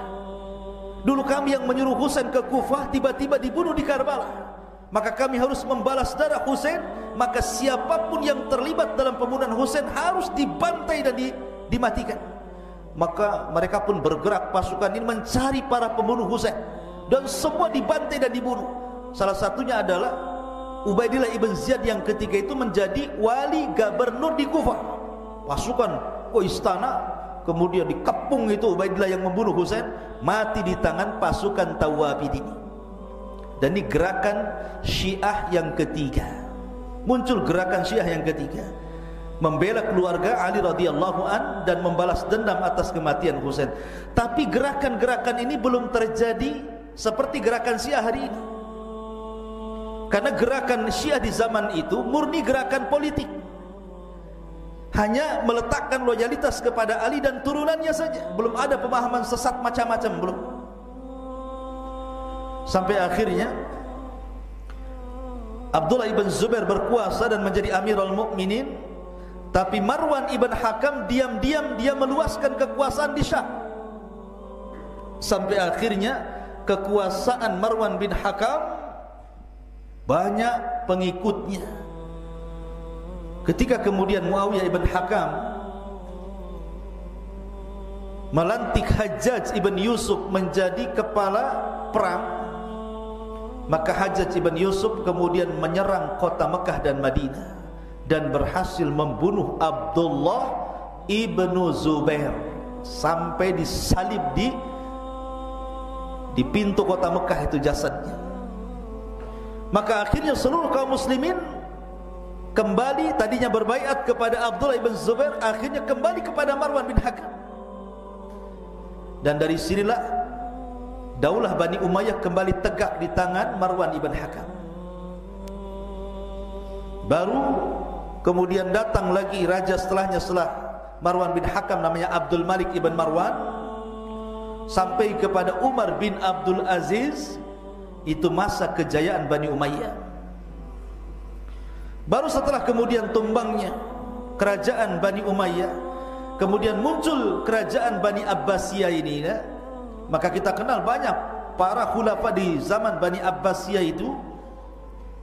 Dulu kami yang menyuruh Husain ke Kufah, tiba-tiba dibunuh di Karbala. Maka kami harus membalas darah Husain. Maka siapapun yang terlibat dalam pembunuhan Husain harus dibantai dan dimatikan. Maka mereka pun bergerak, pasukan ini mencari para pembunuh Husain, dan semua dibantai dan dibunuh. Salah satunya adalah Ubaidillah ibn Ziyad yang ketika itu menjadi wali gubernur di Kufah. Pasukan ke istana, kemudian dikepung itu Ubaidillah yang membunuh Husain, mati di tangan pasukan Tawabin ini. Dan ini gerakan Syiah yang ketiga. Muncul gerakan Syiah yang ketiga. membela keluarga Ali radhiyallahu an dan membalas dendam atas kematian Husain. Tapi gerakan-gerakan ini belum terjadi seperti gerakan Syiah hari ini. Karena gerakan Syiah di zaman itu murni gerakan politik, hanya meletakkan loyalitas kepada Ali dan turunannya saja, belum ada pemahaman sesat macam-macam, belum. Sampai akhirnya Abdullah ibn Zubair berkuasa dan menjadi Amirul Mukminin, tapi Marwan ibn Hakam diam-diam dia meluaskan kekuasaan di Syam. Sampai akhirnya kekuasaan Marwan bin Hakam banyak pengikutnya. Ketika kemudian Muawiyah ibn Hakam melantik Hajjaj ibn Yusuf menjadi kepala perang, maka Hajjaj ibn Yusuf kemudian menyerang kota Mekah dan Madinah dan berhasil membunuh Abdullah ibn Zubair sampai disalib di pintu kota Mekah itu jasadnya. Maka akhirnya seluruh kaum muslimin kembali, tadinya berbaiat kepada Abdullah ibn Zubair, akhirnya kembali kepada Marwan bin Hakam. Dan dari sinilah daulah Bani Umayyah kembali tegak di tangan Marwan ibn Hakam. Baru kemudian datang lagi raja setelahnya, setelah Marwan bin Hakam, namanya Abdul Malik ibn Marwan, sampai kepada Umar bin Abdul Aziz. Itu masa kejayaan Bani Umayyah. Baru setelah kemudian tumbangnya kerajaan Bani Umayyah, kemudian muncul kerajaan Bani Abbasiyah ini ya. Maka kita kenal banyak para khulafa di zaman Bani Abbasiyah itu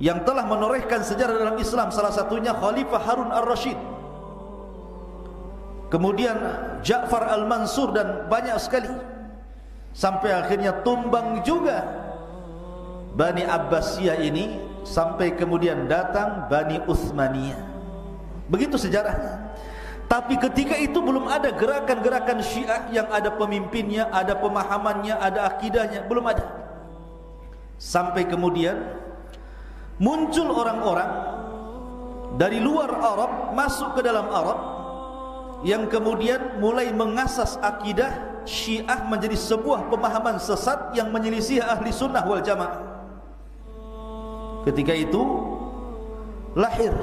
yang telah menorehkan sejarah dalam Islam. Salah satunya Khalifah Harun ar-Rasyid, kemudian Ja'far al-Mansur, dan banyak sekali. Sampai akhirnya tumbang juga Bani Abbasiyah ini, sampai kemudian datang Bani Utsmaniyah. Begitu sejarahnya. Tapi ketika itu belum ada gerakan-gerakan Syiah yang ada pemimpinnya, ada pemahamannya, ada akidahnya, belum ada. Sampai kemudian muncul orang-orang dari luar Arab masuk ke dalam Arab, yang kemudian mulai mengasas akidah Syiah menjadi sebuah pemahaman sesat yang menyelisih ahli sunnah wal jamaah. Ketika itu lahir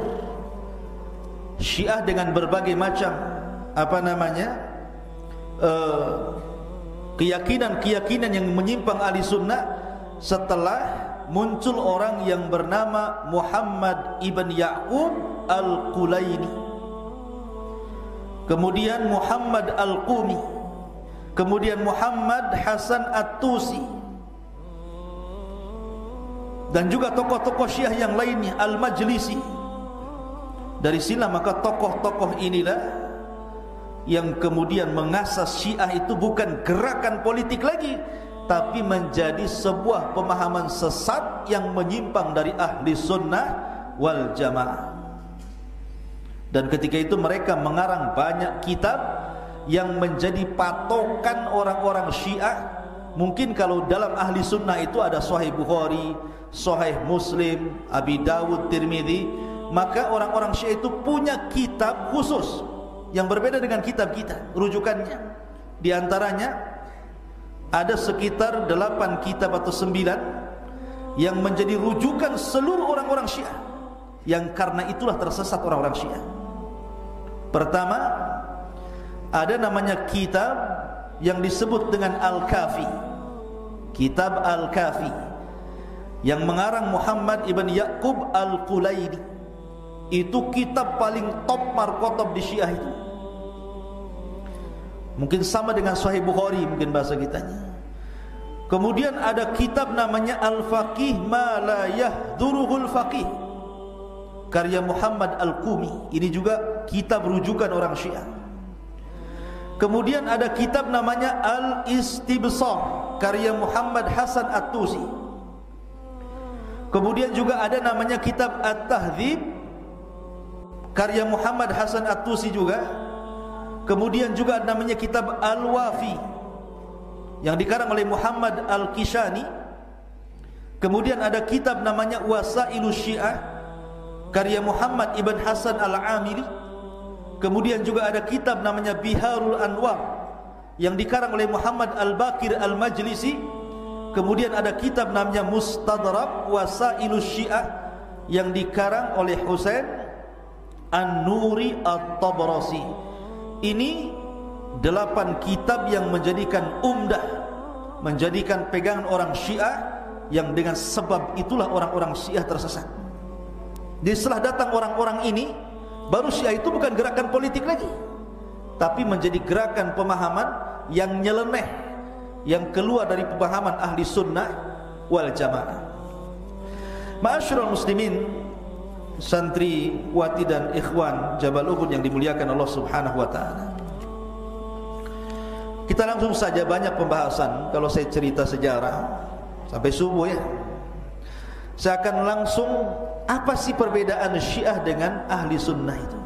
Syiah dengan berbagai macam keyakinan-keyakinan yang menyimpang ahli sunnah, setelah muncul orang yang bernama Muhammad ibn Ya'qub al-Qulaini, kemudian Muhammad al-Qumi, kemudian Muhammad Hasan at-Tusi, dan juga tokoh-tokoh Syiah yang lainnya, Al-Majlisi. Dari sinilah maka tokoh-tokoh inilah yang kemudian mengasas Syiah itu bukan gerakan politik lagi, tapi menjadi sebuah pemahaman sesat yang menyimpang dari ahli sunnah wal jamaah. Dan ketika itu mereka mengarang banyak kitab yang menjadi patokan orang-orang Syiah. Mungkin kalau dalam ahli sunnah itu ada Sahih Bukhari, Sahih Muslim, Abi Dawud, Tirmidzi, maka orang-orang Syiah itu punya kitab khusus yang berbeda dengan kitab kita, rujukannya. Di antaranya ada sekitar 8 kitab atau 9 yang menjadi rujukan seluruh orang-orang Syiah, yang karena itulah tersesat orang-orang Syiah. Pertama, ada namanya kitab yang disebut dengan Al-Kafi, kitab Al-Kafi, yang mengarang Muhammad ibn Ya'qub al-Qulaini. Itu kitab paling top markotop di Syiah itu. Mungkin sama dengan Sahih Bukhari mungkin bahasa kitanya. Kemudian ada kitab namanya Al-Faqih ma la yahduruhul faqih, karya Muhammad al-Qumi. Ini juga kitab rujukan orang Syiah. Kemudian ada kitab namanya Al-Istibsar, karya Muhammad Hasan at-Tusi. Kemudian juga ada namanya kitab At-Tahdzib, karya Muhammad Hasan at-Tusi juga. Kemudian juga ada namanya kitab Al-Wafi yang dikarang oleh Muhammad Al-Kishani. Kemudian ada kitab namanya Wasailus Syiah, karya Muhammad ibn Hasan Al-Amili. Kemudian juga ada kitab namanya Biharul Anwar yang dikarang oleh Muhammad Al-Baqir Al-Majlisi. Kemudian ada kitab namanya Mustadrak Wasailus Syiah yang dikarang oleh Husain An-Nuri At-Tabarasi. Ini 8 kitab yang menjadikan umdah, menjadikan pegangan orang Syiah, yang dengan sebab itulah orang-orang Syiah tersesat. Jadi setelah datang orang-orang ini, baru Syiah itu bukan gerakan politik lagi, tapi menjadi gerakan pemahaman yang nyeleneh, yang keluar dari pemahaman ahli sunnah wal jamaah. Ma'asyiral muslimin, santri wati dan ikhwan Jabal Uhud yang dimuliakan Allah Subhanahu wa taala. Kita langsung saja, banyak pembahasan kalau saya cerita sejarah sampai subuh ya. Saya akan langsung, apa sih perbedaan Syiah dengan ahli sunnah itu?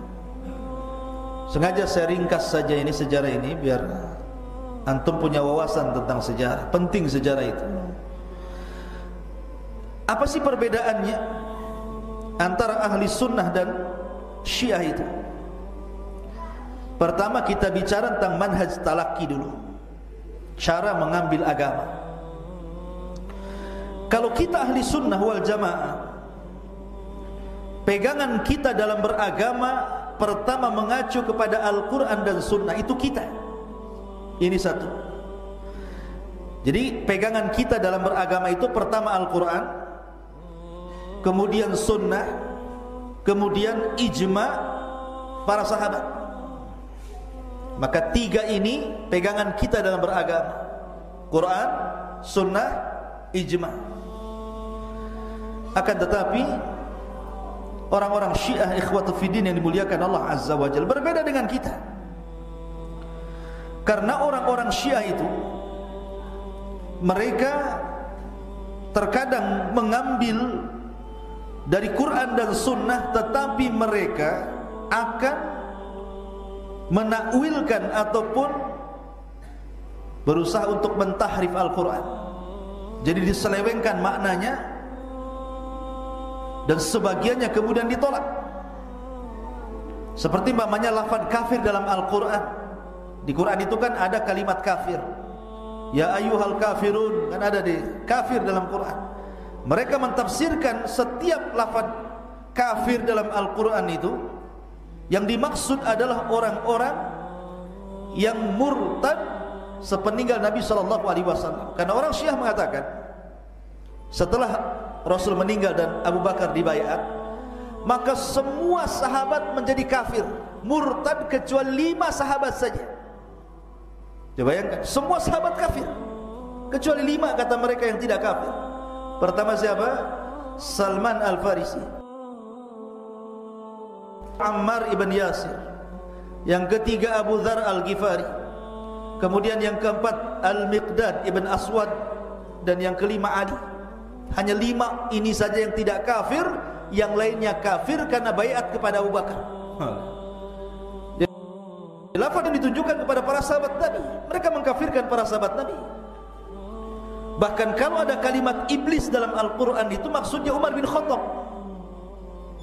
Sengaja saya ringkas saja ini sejarah ini biar antum punya wawasan tentang sejarah. Penting sejarah itu. Apa sih perbedaannya antara ahli sunnah dan Syiah itu? Pertama kita bicara tentang manhaj talaqi dulu, cara mengambil agama. Kalau kita ahli sunnah wal jamaah, pegangan kita dalam beragama pertama mengacu kepada Al-Quran dan Sunnah, itu kita. Ini satu. Jadi pegangan kita dalam beragama itu pertama Al-Quran, kemudian Sunnah, kemudian ijma para sahabat. Maka 3 ini pegangan kita dalam beragama: Quran, Sunnah, ijma. Akan tetapi orang-orang Syiah ikhwatu fiddin yang dimuliakan Allah Azza wa Jalla berbeda dengan kita. Karena orang-orang Syiah itu, mereka terkadang mengambil dari Quran dan Sunnah, tetapi mereka akan menakwilkan ataupun berusaha untuk mentahrif Al-Quran. Jadi diselewengkan maknanya, dan sebagiannya kemudian ditolak. Seperti umpamanya lafaz kafir dalam Al-Quran. Di Quran itu kan ada kalimat kafir, ya ayyuhal kafirun, kan ada di kafir dalam Quran. Mereka mentafsirkan setiap lafaz kafir dalam Al-Quran itu yang dimaksud adalah orang-orang yang murtad sepeninggal Nabi SAW. Karena orang Syiah mengatakan setelah Rasul meninggal dan Abu Bakar dibaiat, maka semua sahabat menjadi kafir, murtad, kecuali 5 sahabat saja. Coba bayangkan, semua sahabat kafir kecuali 5 kata mereka yang tidak kafir. Pertama siapa? Salman Al-Farisi, Ammar ibn Yasir. Yang ketiga Abu Dzar Al-Ghifari. Kemudian yang keempat Al-Miqdad ibn Aswad. Dan yang kelima Ali. Hanya 5 ini saja yang tidak kafir, yang lainnya kafir karena baiat kepada Abu Bakar. Lafaz yang ditunjukkan kepada para sahabat Nabi, mereka mengkafirkan para sahabat Nabi. Bahkan kalau ada kalimat iblis dalam Al-Quran itu maksudnya Umar bin Khattab.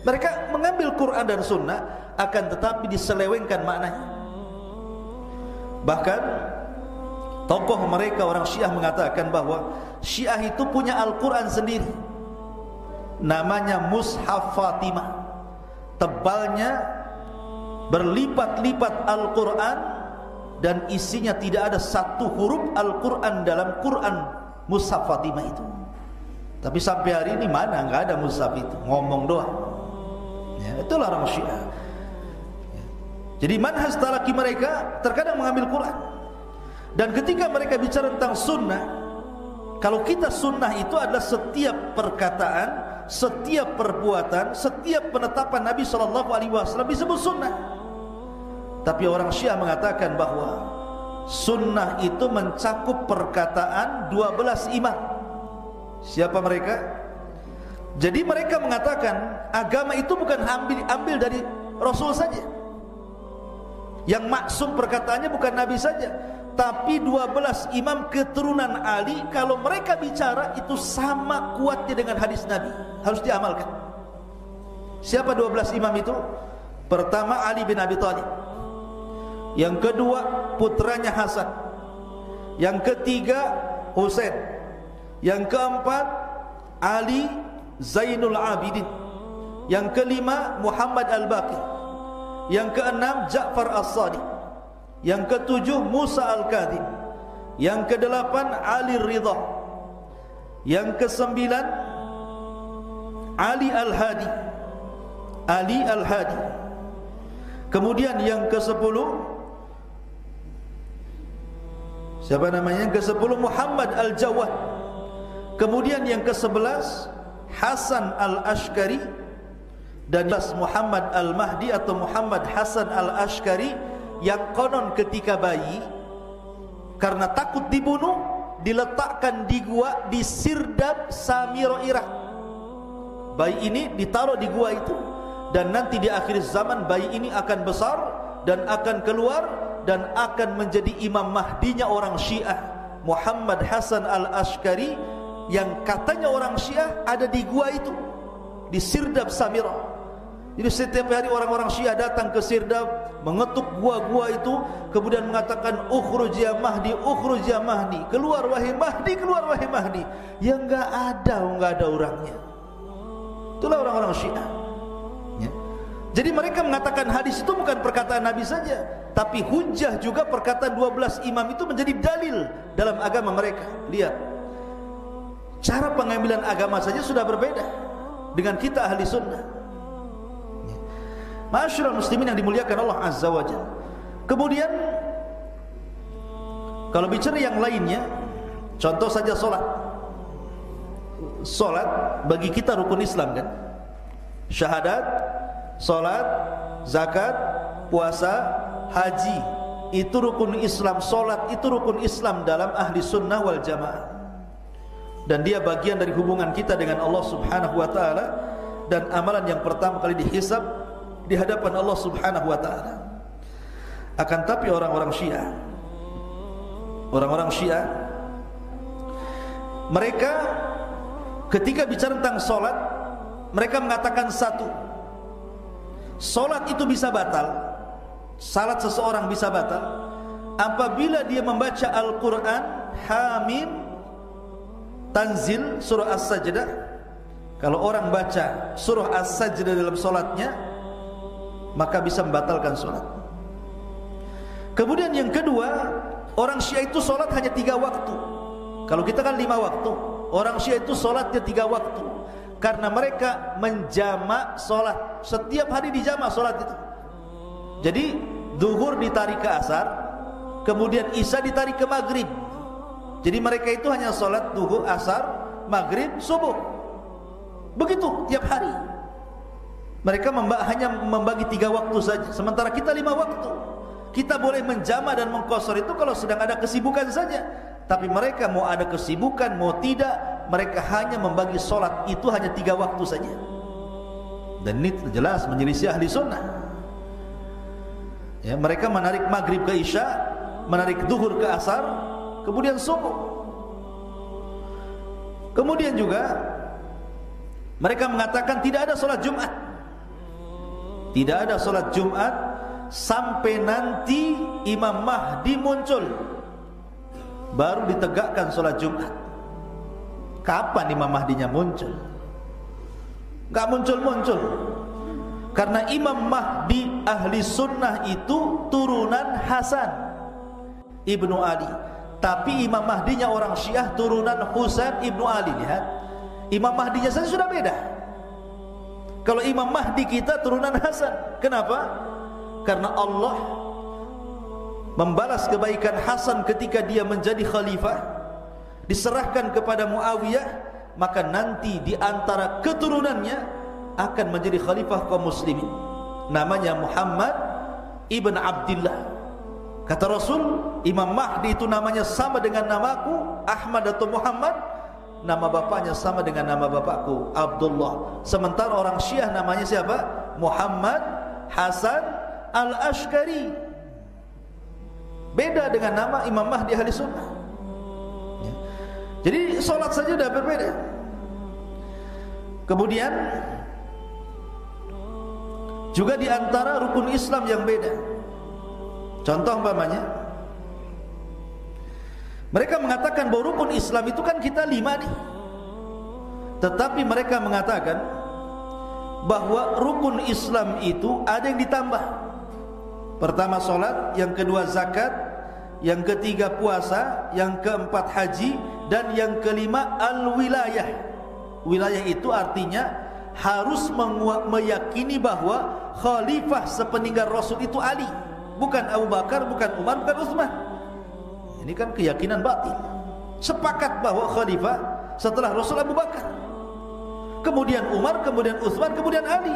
Mereka mengambil Quran dan Sunnah, akan tetapi diselewengkan maknanya. Bahkan tokoh mereka orang Syiah mengatakan bahwa Syiah itu punya Al-Quran sendiri, namanya Mushaf Fatimah. Tebalnya berlipat-lipat Al-Quran, dan isinya tidak ada satu huruf Al-Quran dalam Quran Mushaf Fatimah itu. Tapi sampai hari ini mana, nggak ada mushaf itu, ngomong doang. Ya, itulah orang Syiah. Ya. Jadi manhaj talaqi mereka terkadang mengambil Quran. Dan ketika mereka bicara tentang sunnah, kalau kita sunnah itu adalah setiap perkataan, setiap perbuatan, setiap penetapan Nabi SAW disebut sunnah. Tapi orang Syiah mengatakan bahwa sunnah itu mencakup perkataan 12 imam. Siapa mereka? Jadi mereka mengatakan agama itu bukan ambil dari Rasul saja, yang maksum perkataannya bukan Nabi saja, tapi 12 imam keturunan Ali. Kalau mereka bicara itu sama kuatnya dengan hadis Nabi, harus diamalkan. Siapa 12 imam itu? Pertama Ali bin Abi Thalib, Yang kedua putranya Hasan. Yang ketiga Husain. Yang keempat Ali Zainul Abidin. Yang kelima Muhammad Al-Baqir. Yang keenam Ja'far As-Sadiq. Yang ketujuh Musa Al-Kadhim. Yang kedelapan Ali Ridha. Yang kesembilan Ali Al-Hadi. Ali Al-Hadi. Kemudian yang ke-10 siapa namanya? Yang ke-10 Muhammad Al-Jawad. Kemudian yang ke-11 Hasan Al-Ashkari. Dan Muhammad Al-Mahdi atau Muhammad Hasan Al-Ashkari, yang konon ketika bayi karena takut dibunuh diletakkan di gua di Sirdab Samiro Irak. Bayi ini ditaruh di gua itu, dan nanti di akhir zaman bayi ini akan besar dan akan keluar dan akan menjadi imam mahdinya orang Syiah, Muhammad Hasan Al-Ashkari, yang katanya orang Syiah ada di gua itu, di Sirdab Samiro. Jadi setiap hari orang-orang Syiah datang ke Sirdab, mengetuk gua-gua itu, kemudian mengatakan ukhruj ya Mahdi, ukhruj ya Mahdi, keluar wahai Mahdi, keluar wahai Mahdi. Yang enggak ada orangnya. Itulah orang-orang Syiah ya. Jadi mereka mengatakan hadis itu bukan perkataan Nabi saja, tapi hujjah juga. Perkataan 12 imam itu menjadi dalil dalam agama mereka. Lihat, cara pengambilan agama saja sudah berbeda dengan kita ahli sunnah. Ma'asyiral muslimin yang dimuliakan Allah Azza wa Jalla. Kemudian kalau bicara yang lainnya, contoh saja solat. Solat bagi kita rukun Islam kan? Syahadat, solat, zakat, puasa, haji, itu rukun Islam. Solat itu rukun Islam dalam ahli sunnah wal jamaah, dan dia bagian dari hubungan kita dengan Allah Subhanahu wa ta'ala, dan amalan yang pertama kali dihisab di hadapan Allah Subhanahu wa ta'ala. Akan tapi orang-orang Syiah mereka ketika bicara tentang solat, mereka mengatakan satu, solat itu bisa batal, salat seseorang bisa batal apabila dia membaca Al-Quran Hamim Tanzil surah As-Sajdah. Kalau orang baca surah As-Sajdah dalam solatnya, maka bisa membatalkan solat. Kemudian yang kedua, orang Syiah itu solat hanya 3 waktu. Kalau kita kan 5 waktu, orang Syiah itu solatnya 3 waktu, karena mereka menjamak solat. Setiap hari dijamak solat itu. Jadi zuhur ditarik ke asar, kemudian isya ditarik ke maghrib. Jadi mereka itu hanya solat zuhur, asar, maghrib, subuh. Begitu tiap hari. Mereka hanya membagi 3 waktu saja, sementara kita 5 waktu. Kita boleh menjama dan mengqasar itu kalau sedang ada kesibukan saja. Tapi mereka mau ada kesibukan, mau tidak, mereka hanya membagi solat itu hanya 3 waktu saja. Dan ini jelas menyelisih ahli sunnah ya. Mereka menarik maghrib ke isya, menarik zuhur ke asar, kemudian subuh. Kemudian juga mereka mengatakan tidak ada solat Jumat. Tidak ada solat Jumat sampai nanti Imam Mahdi muncul, baru ditegakkan solat Jumat. Kapan Imam Mahdinya muncul? Gak muncul-muncul. Karena Imam Mahdi ahli sunnah itu turunan Hasan ibnu Ali, tapi Imam Mahdinya orang Syiah turunan Husain ibnu Ali. Lihat, Imam Mahdinya saja sudah beda. Kalau Imam Mahdi kita turunan Hasan. Kenapa? Karena Allah membalas kebaikan Hasan ketika dia menjadi khalifah, diserahkan kepada Muawiyah, maka nanti di antara keturunannya akan menjadi khalifah kaum muslimin, namanya Muhammad ibn Abdullah. Kata Rasul, Imam Mahdi itu namanya sama dengan namaku Ahmad atau Muhammad, nama bapaknya sama dengan nama bapakku Abdullah. Sementara orang Syiah namanya siapa? Muhammad Hasan Al-Ashkari. Beda dengan nama Imam Mahdi ahli sunnah ya. Jadi solat saja sudah berbeda. Kemudian juga di antara rukun Islam yang beda, Contoh umpamanya, mereka mengatakan bahwa rukun Islam itu kan kita 5 nih. Tetapi mereka mengatakan bahwa rukun Islam itu ada yang ditambah. Pertama salat, yang kedua zakat, yang ketiga puasa, yang keempat haji, dan yang kelima al-wilayah. Wilayah itu artinya harus meyakini bahwa khalifah sepeninggal Rasul itu Ali, bukan Abu Bakar, bukan Umar, bukan Utsman. Ini kan keyakinan batil. Sepakat bahwa khalifah setelah Rasul Abu Bakar, kemudian Umar, kemudian Utsman, kemudian Ali.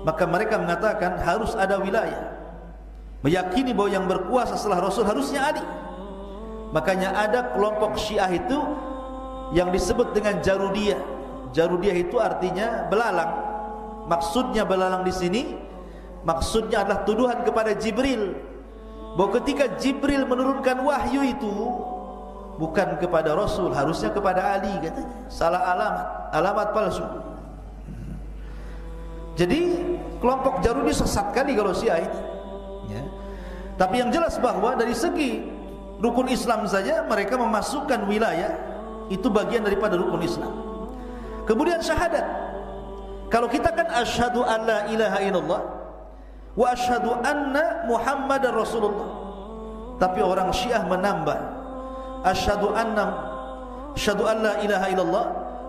Maka mereka mengatakan harus ada wilayah, meyakini bahwa yang berkuasa setelah Rasul harusnya Ali. Makanya ada kelompok Syiah itu yang disebut dengan Jarudiyah. Jarudiyah itu artinya belalang. Maksudnya belalang di sini, maksudnya adalah tuduhan kepada Jibril, bahwa ketika Jibril menurunkan wahyu itu bukan kepada Rasul, harusnya kepada Ali katanya. Salah alamat palsu. Jadi kelompok Jarudiyah sesat kali kalau Syiah ini, ya. Tapi yang jelas bahwa dari segi rukun Islam saja mereka memasukkan wilayah itu bagian daripada rukun Islam. Kemudian syahadat. Kalau kita kan asyhadu an la ilaha illallah wa asyhadu anna Muhammadar Rasulullah. Tapi orang Syiah menambah asyhadu an la ilaha illallah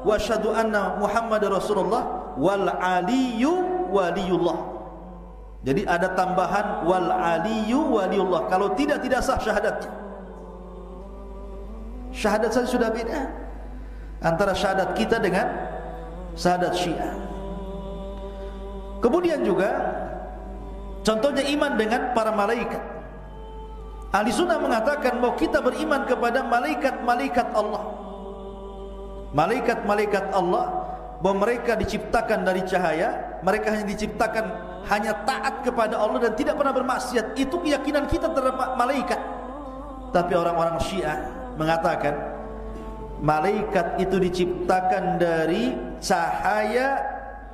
wa asyhadu anna Muhammadar Rasulullah wal aliyyu waliyullah. Jadi ada tambahan wal aliyyu waliyullah. Kalau tidak sah syahadatnya. Syahadat saja sudah beda antara syahadat kita dengan syahadat Syiah. Kemudian juga contohnya iman dengan para malaikat. Ahli sunnah mengatakan bahwa kita beriman kepada malaikat-malaikat Allah. Malaikat-malaikat Allah, bahwa mereka diciptakan dari cahaya, mereka hanya diciptakan hanya taat kepada Allah dan tidak pernah bermaksiat. Itu keyakinan kita terhadap malaikat. Tapi orang-orang Syiah mengatakan malaikat itu diciptakan dari cahaya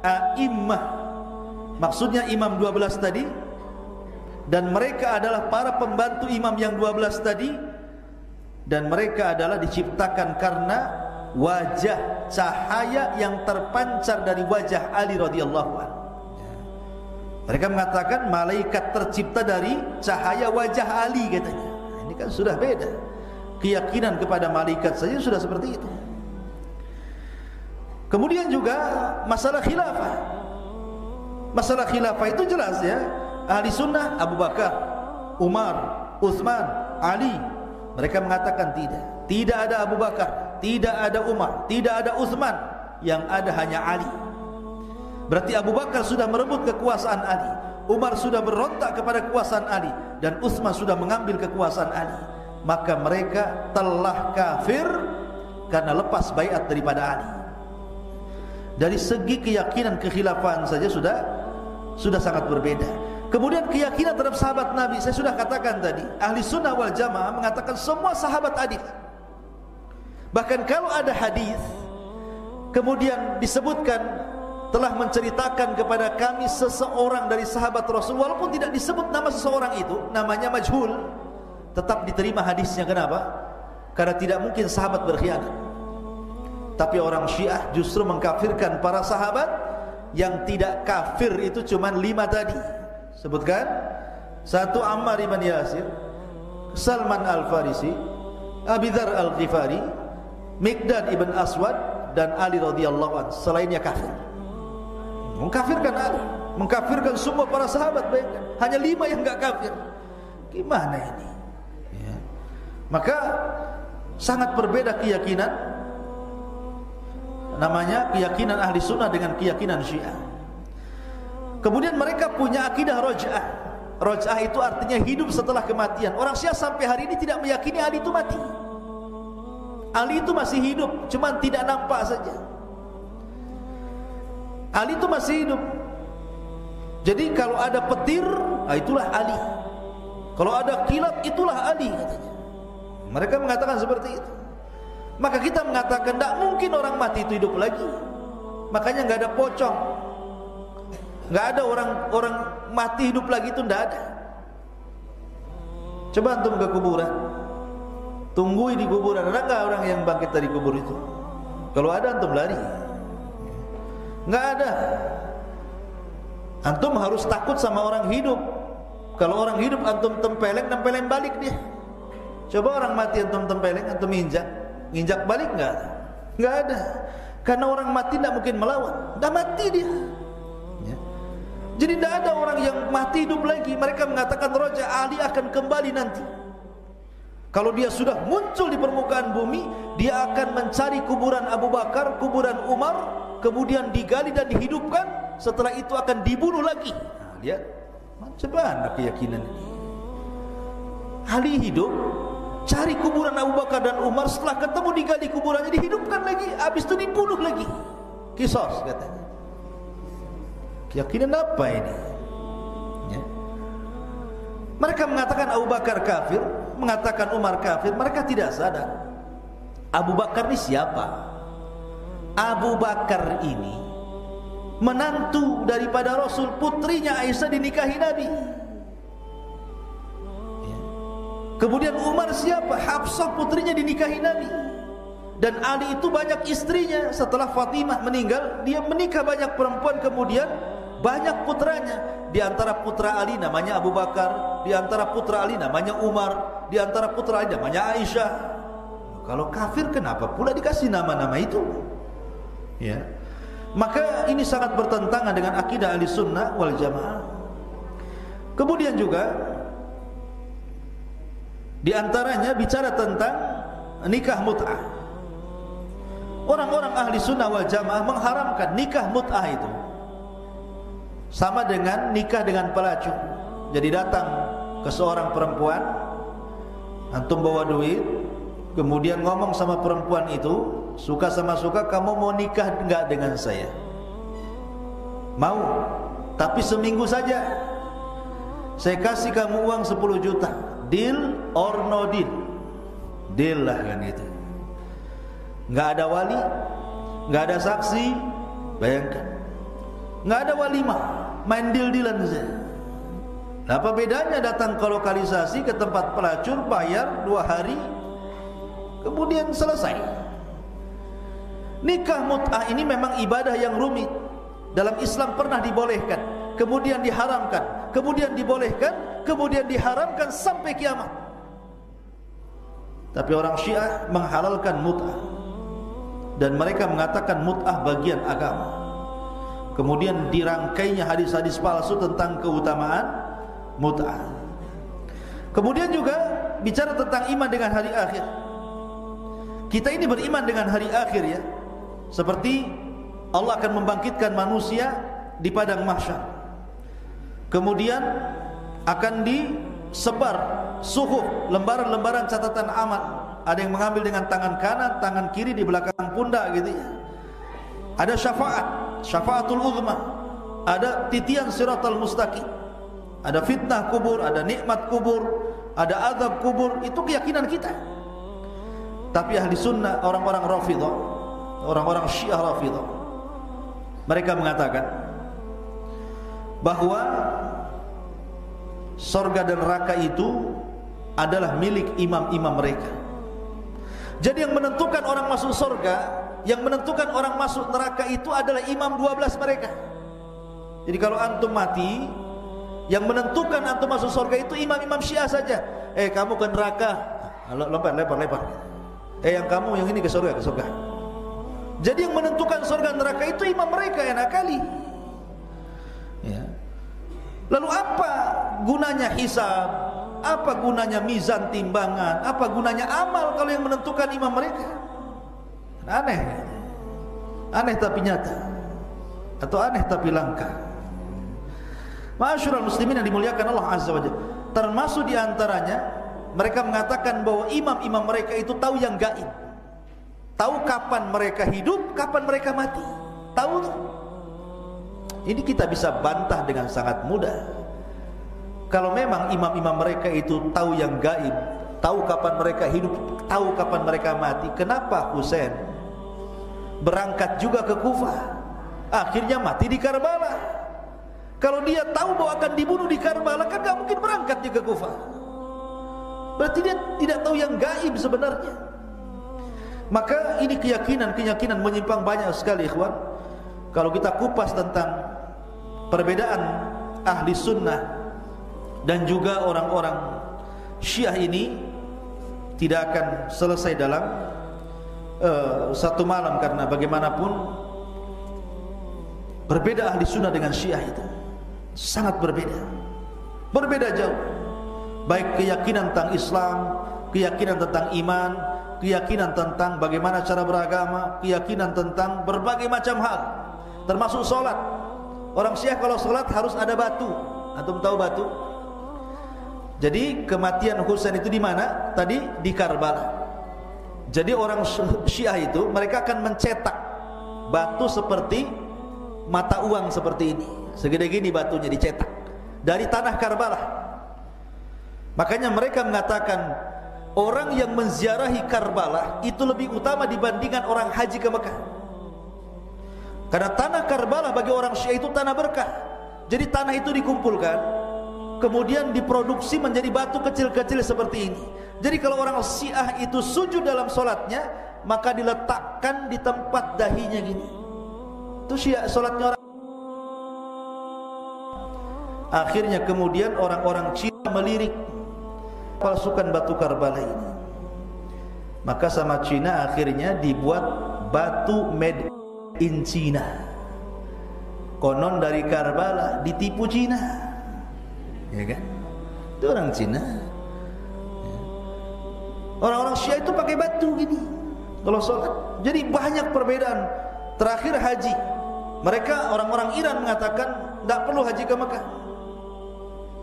a'immah, maksudnya imam 12 tadi, dan mereka adalah para pembantu imam yang 12 tadi, dan mereka adalah diciptakan karena wajah cahaya yang terpancar dari wajah Ali radhiyallahu anhu. Mereka mengatakan malaikat tercipta dari cahaya wajah Ali katanya. Ini kan sudah beda. Keyakinan kepada malaikat saja sudah seperti itu. Kemudian juga masalah khilafah. Masalah khilafah itu jelas ya. Ahli sunnah Abu Bakar, Umar, Utsman, Ali. Mereka mengatakan tidak. Tidak ada Abu Bakar, tidak ada Umar, tidak ada Utsman. Yang ada hanya Ali. Berarti Abu Bakar sudah merebut kekuasaan Ali, Umar sudah berontak kepada kekuasaan Ali, dan Utsman sudah mengambil kekuasaan Ali. Maka mereka telah kafir karena lepas baiat daripada Ali. Dari segi keyakinan kekhilafahan saja sudah sangat berbeda. Kemudian keyakinan terhadap sahabat Nabi, saya sudah katakan tadi, ahli sunnah wal jamaah mengatakan semua sahabat adil. Bahkan kalau ada hadis kemudian disebutkan telah menceritakan kepada kami seseorang dari sahabat Rasul, walaupun tidak disebut nama seseorang itu, namanya majhul, tetap diterima hadisnya. Kenapa? Karena tidak mungkin sahabat berkhianat. Tapi orang Syiah justru mengkafirkan para sahabat. Yang tidak kafir itu cuma 5 tadi. Sebutkan: 1 Ammar ibn Yasir, Salman al-Farisi, Abi Dzar al-Ghifari, Miqdad ibn Aswad, dan Ali radhiyallahu anhu. Selainnya kafir. Mengkafirkan Ali, mengkafirkan semua para sahabat. Bayangkan, hanya 5 yang enggak kafir. Gimana ini? Ya. Maka sangat berbeda keyakinan. Namanya keyakinan ahli sunnah dengan keyakinan Syiah. Kemudian mereka punya akidah roj'ah. Roj'ah itu artinya hidup setelah kematian. Orang Syiah sampai hari ini tidak meyakini Ali itu mati. Ali itu masih hidup, cuma tidak nampak saja. Ali itu masih hidup. Jadi kalau ada petir, itulah Ali. Kalau ada kilat, itulah Ali katanya. Mereka mengatakan seperti itu. Maka kita mengatakan tidak mungkin orang mati itu hidup lagi. Makanya nggak ada pocong, nggak ada orang mati hidup lagi, itu tidak ada. Coba antum ke kuburan, tunggui di kuburan, ada nggak orang yang bangkit dari kubur itu? Kalau ada antum lari, nggak ada. Antum harus takut sama orang hidup. Kalau orang hidup antum tempeleng balik dia. Coba orang mati antum tempeleng, antum injak balik nggak? Nggak ada. Karena orang mati tidak mungkin melawan, dah mati dia. Ya. Jadi tidak ada orang yang mati hidup lagi. Mereka mengatakan Raja Ali akan kembali nanti. Kalau dia sudah muncul di permukaan bumi, dia akan mencari kuburan Abu Bakar, kuburan Umar, kemudian digali dan dihidupkan. Setelah itu akan dibunuh lagi. Nah, lihat macam mana keyakinan ini. Ali hidup, cari kuburan Abu Bakar dan Umar, setelah ketemu digali kuburannya, dihidupkan lagi, habis itu dibunuh lagi. Kisos katanya. Keyakinan apa ini? Ya. Mereka mengatakan Abu Bakar kafir, mengatakan Umar kafir. Mereka tidak sadar Abu Bakar ini siapa. Abu Bakar ini menantu daripada Rasul, putrinya Aisyah dinikahi Nabi. Kemudian Umar siapa? Hafsah, putrinya dinikahi Nabi. Dan Ali itu banyak istrinya. Setelah Fatimah meninggal, dia menikah banyak perempuan, kemudian banyak putranya. Di antara putra Ali namanya Abu Bakar, di antara putra Ali namanya Umar, di antara putra Ali namanya Aisyah. Kalau kafir kenapa pula dikasih nama-nama itu? Ya. Maka ini sangat bertentangan dengan akidah Ahlussunnah wal Jamaah. Kemudian juga di antaranya bicara tentang nikah mut'ah. Orang-orang ahli sunnah wal jamaah mengharamkan nikah mut'ah itu sama dengan nikah dengan pelacur. Jadi datang ke seorang perempuan, antum bawa duit, kemudian ngomong sama perempuan itu, suka sama suka, kamu mau nikah enggak dengan saya? Mau, tapi seminggu saja. Saya kasih kamu uang 10 juta. Deal or no deal? Deal lah kan itu. Enggak ada wali, enggak ada saksi. Bayangkan, enggak ada walimah, main deal-dealan saja. Apa bedanya datang ke lokalisasi, ke tempat pelacur, bayar 2 hari, kemudian selesai. Nikah mut'ah ini memang ibadah yang rumit. Dalam Islam pernah dibolehkan, kemudian diharamkan, kemudian dibolehkan, kemudian diharamkan sampai kiamat. Tapi orang Syiah menghalalkan mut'ah, dan mereka mengatakan mut'ah bagian agama. Kemudian dirangkainya hadis-hadis palsu tentang keutamaan mut'ah. Kemudian juga bicara tentang iman dengan hari akhir. Kita ini beriman dengan hari akhir ya. Seperti Allah akan membangkitkan manusia di padang mahsyar. Kemudian akan disebar suhuf, lembaran-lembaran catatan amal. Ada yang mengambil dengan tangan kanan, tangan kiri di belakang pundak gitu ya. Ada syafaat, syafaatul uzma. Ada titian siratal mustaqim. Ada fitnah kubur, ada nikmat kubur, ada azab kubur. Itu keyakinan kita. Tapi ahli sunnah, orang-orang Rafidhah, orang-orang Syiah Rafidhah, mereka mengatakan bahwa surga dan neraka itu adalah milik imam-imam mereka. Jadi yang menentukan orang masuk surga, yang menentukan orang masuk neraka itu adalah imam 12 mereka. Jadi kalau antum mati, yang menentukan antum masuk surga itu imam-imam Syiah saja. Kamu ke neraka, lempar. Yang kamu yang ini ke surga, ke surga. Jadi yang menentukan surga neraka itu imam mereka yang nakali. Ya. Lalu apa gunanya hisab? Apa gunanya mizan timbangan? Apa gunanya amal kalau yang menentukan imam mereka? Aneh. Aneh tapi nyata. Atau aneh tapi langka. Ma'asyiral muslimin yang dimuliakan Allah Azza wa Jalla. Termasuk di antaranya mereka mengatakan bahwa imam-imam mereka itu tahu yang gaib. Tahu kapan mereka hidup, kapan mereka mati. Tahu. Ini kita bisa bantah dengan sangat mudah. Kalau memang imam-imam mereka itu tahu yang gaib, tahu kapan mereka hidup, tahu kapan mereka mati, kenapa Husain berangkat juga ke Kufah, akhirnya mati di Karbala? Kalau dia tahu bahwa akan dibunuh di Karbala, kan gak mungkin berangkat juga ke Kufah. Berarti dia tidak tahu yang gaib sebenarnya. Maka ini keyakinan menyimpang banyak sekali, ikhwan. Kalau kita kupas tentang perbedaan ahli sunnah dan juga orang-orang Syiah ini, tidak akan selesai dalam satu malam, karena bagaimanapun berbeda ahli sunnah dengan Syiah itu sangat berbeda jauh, baik keyakinan tentang Islam, keyakinan tentang iman, keyakinan tentang bagaimana cara beragama, keyakinan tentang berbagai macam hal, termasuk sholat. Orang Syiah kalau sholat harus ada batu. Antum tahu batu? Jadi kematian Husain itu di mana? Tadi di Karbala. Jadi orang Syiah itu mereka akan mencetak batu seperti mata uang seperti ini, segede gini batunya dicetak dari tanah Karbala. Makanya mereka mengatakan orang yang menziarahi Karbala itu lebih utama dibandingkan orang haji ke Mekah. Karena tanah Karbala bagi orang Syiah itu tanah berkah. Jadi tanah itu dikumpulkan, kemudian diproduksi menjadi batu kecil-kecil seperti ini. Jadi kalau orang Syiah itu sujud dalam solatnya, maka diletakkan di tempat dahinya gini. Itu Syiah solatnya orang. Akhirnya kemudian orang-orang Cina melirik palsukan batu Karbala ini. Maka sama Cina akhirnya dibuat batu made in Cina. Konon dari Karbala, ditipu Cina, ya kan? Itu orang Cina. Orang-orang Syiah itu pakai batu gini kalau sholat. Jadi banyak perbedaan. Terakhir haji, mereka orang-orang Iran mengatakan tidak perlu haji ke Mekah.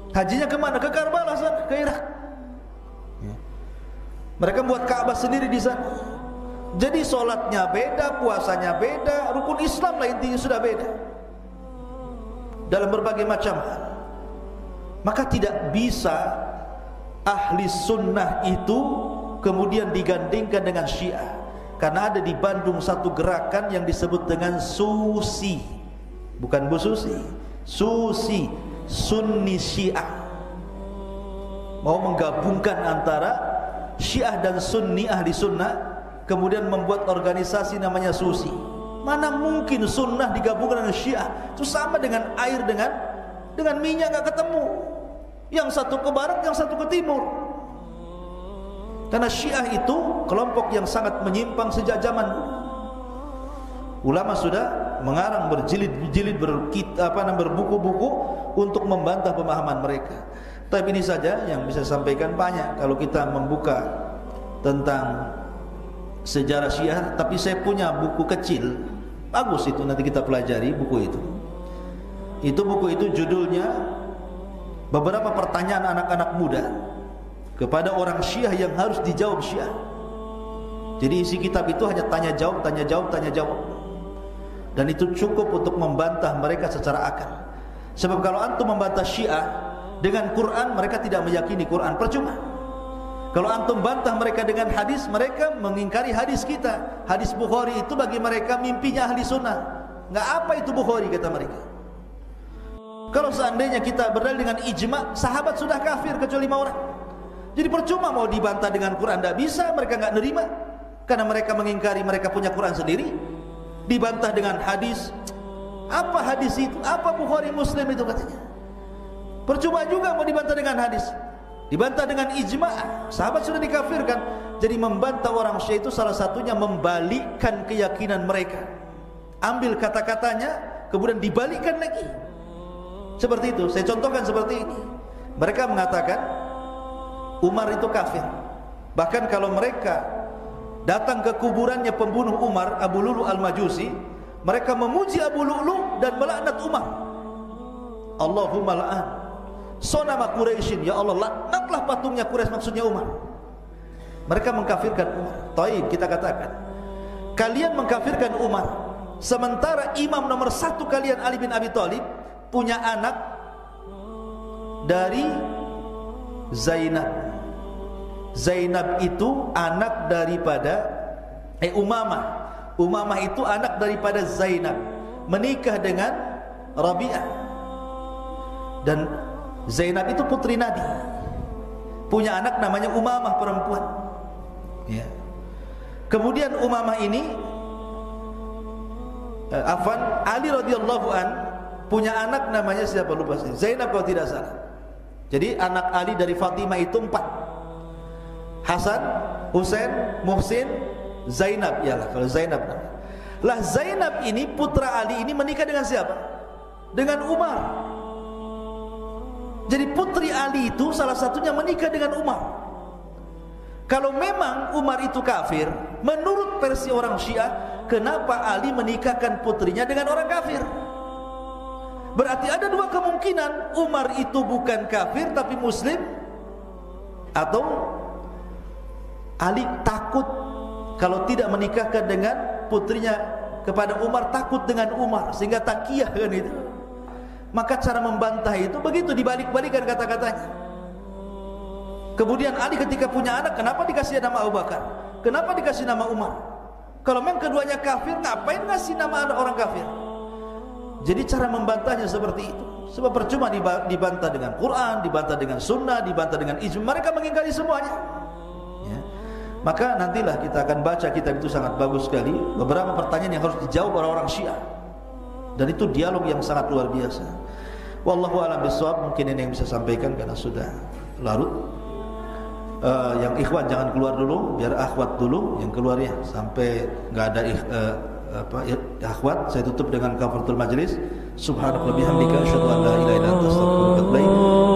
Hajinya kemana? Ke Karbala sana, ke Irak. Mereka buat Ka'bah sendiri di sana. Jadi sholatnya beda, puasanya beda, rukun Islam lah intinya sudah beda dalam berbagai macam hal. Maka tidak bisa ahli sunnah itu kemudian digandingkan dengan Syiah. Karena ada di Bandung satu gerakan yang disebut dengan Susi, bukan Bu Susi, Susi, Sunni Syiah, mau menggabungkan antara Syiah dan Sunni ahli sunnah, kemudian membuat organisasi namanya Susi. Mana mungkin sunnah digabungkan dengan Syiah? Itu sama dengan air dengan minyak, nggak ketemu. Yang satu ke barat, yang satu ke timur. Karena Syiah itu kelompok yang sangat menyimpang sejak zaman dulu. Ulama sudah mengarang berjilid-jilid berbuku-buku untuk membantah pemahaman mereka. Tapi ini saja yang bisa sampaikan, banyak kalau kita membuka tentang sejarah Syiah. Tapi saya punya buku kecil, bagus itu, nanti kita pelajari buku itu. Buku itu judulnya Beberapa Pertanyaan Anak-anak Muda kepada Orang Syiah yang harus dijawab Syiah. Jadi isi kitab itu hanya tanya jawab, tanya jawab, tanya jawab. Dan itu cukup untuk membantah mereka secara akal. Sebab kalau antum membantah Syiah dengan Quran, mereka tidak meyakini Quran, percuma. Kalau antum bantah mereka dengan hadis, mereka mengingkari hadis kita. Hadis Bukhari itu bagi mereka mimpinya ahli sunnah. Nggak apa itu Bukhari, kata mereka. Kalau seandainya kita berdalil dengan ijma, sahabat sudah kafir kecuali 5 orang. Jadi percuma mau dibantah dengan Quran, tidak bisa, mereka nggak nerima. Karena mereka mengingkari, mereka punya Quran sendiri. Dibantah dengan hadis, apa hadis itu? Apa Bukhari Muslim itu katanya? Percuma juga mau dibantah dengan hadis. Dibantah dengan ijma, sahabat sudah dikafirkan. Jadi membantah orang Syiah itu salah satunya membalikkan keyakinan mereka. Ambil kata-katanya, kemudian dibalikkan lagi. Seperti itu, saya contohkan seperti ini. Mereka mengatakan Umar itu kafir. Bahkan kalau mereka datang ke kuburannya pembunuh Umar, Abu Lulu Al-Majusi, mereka memuji Abu Lulu dan melaknat Umar. Allahumma la'an sonama Quraisyin, ya Allah laknatlah patungnya Quraisy, maksudnya Umar. Mereka mengkafirkan Umar. Taib, kita katakan, kalian mengkafirkan Umar, sementara imam nomor 1 kalian Ali bin Abi Thalib punya anak dari Zainab. Zainab itu anak daripada Umamah. Umamah itu anak daripada Zainab, menikah dengan Rabi'ah. Dan Zainab itu putri Nabi. punya anak namanya Umamah perempuan. Ya. Kemudian Umamah ini Ali radhiyallahu an punya anak namanya siapa lupa sih, Zainab kalau tidak salah. Jadi anak Ali dari Fatimah itu 4. Hasan, Husain, Muhsin, Zainab. Yalah kalau Zainab. Lah Zainab ini putra Ali ini menikah dengan siapa? Dengan Umar. Jadi putri Ali itu salah satunya menikah dengan Umar. Kalau memang Umar itu kafir, menurut versi orang Syiah, kenapa Ali menikahkan putrinya dengan orang kafir? Berarti ada 2 kemungkinan, Umar itu bukan kafir tapi muslim, atau Ali takut kalau tidak menikahkan dengan putrinya kepada Umar, takut dengan Umar sehingga takiyah kan itu. Maka cara membantah itu begitu, dibalik-balikan kata-katanya. Kemudian Ali ketika punya anak, kenapa dikasih nama Abu Bakar? Kenapa dikasih nama Umar? Kalau memang keduanya kafir, ngapain ngasih nama orang kafir? Jadi cara membantahnya seperti itu. Sebab percuma dibantah dengan Quran, dibantah dengan sunnah, dibantah dengan ijma. Mereka mengingkari semuanya. Ya. Maka nantilah kita akan baca kitab itu, sangat bagus sekali. Beberapa pertanyaan yang harus dijawab orang-orang Syiah. Dan itu dialog yang sangat luar biasa. Wallahu a'lam bishawab. Mungkin ini yang bisa sampaikan karena sudah larut. Yang ikhwan jangan keluar dulu, biar akhwat dulu yang keluar ya, sampai nggak ada akhwat. Saya tutup dengan kafaratul majlis. Subhanallah bihamdika asyhadu an la ilaha illa anta astaghfiruka wa atubu ilaik.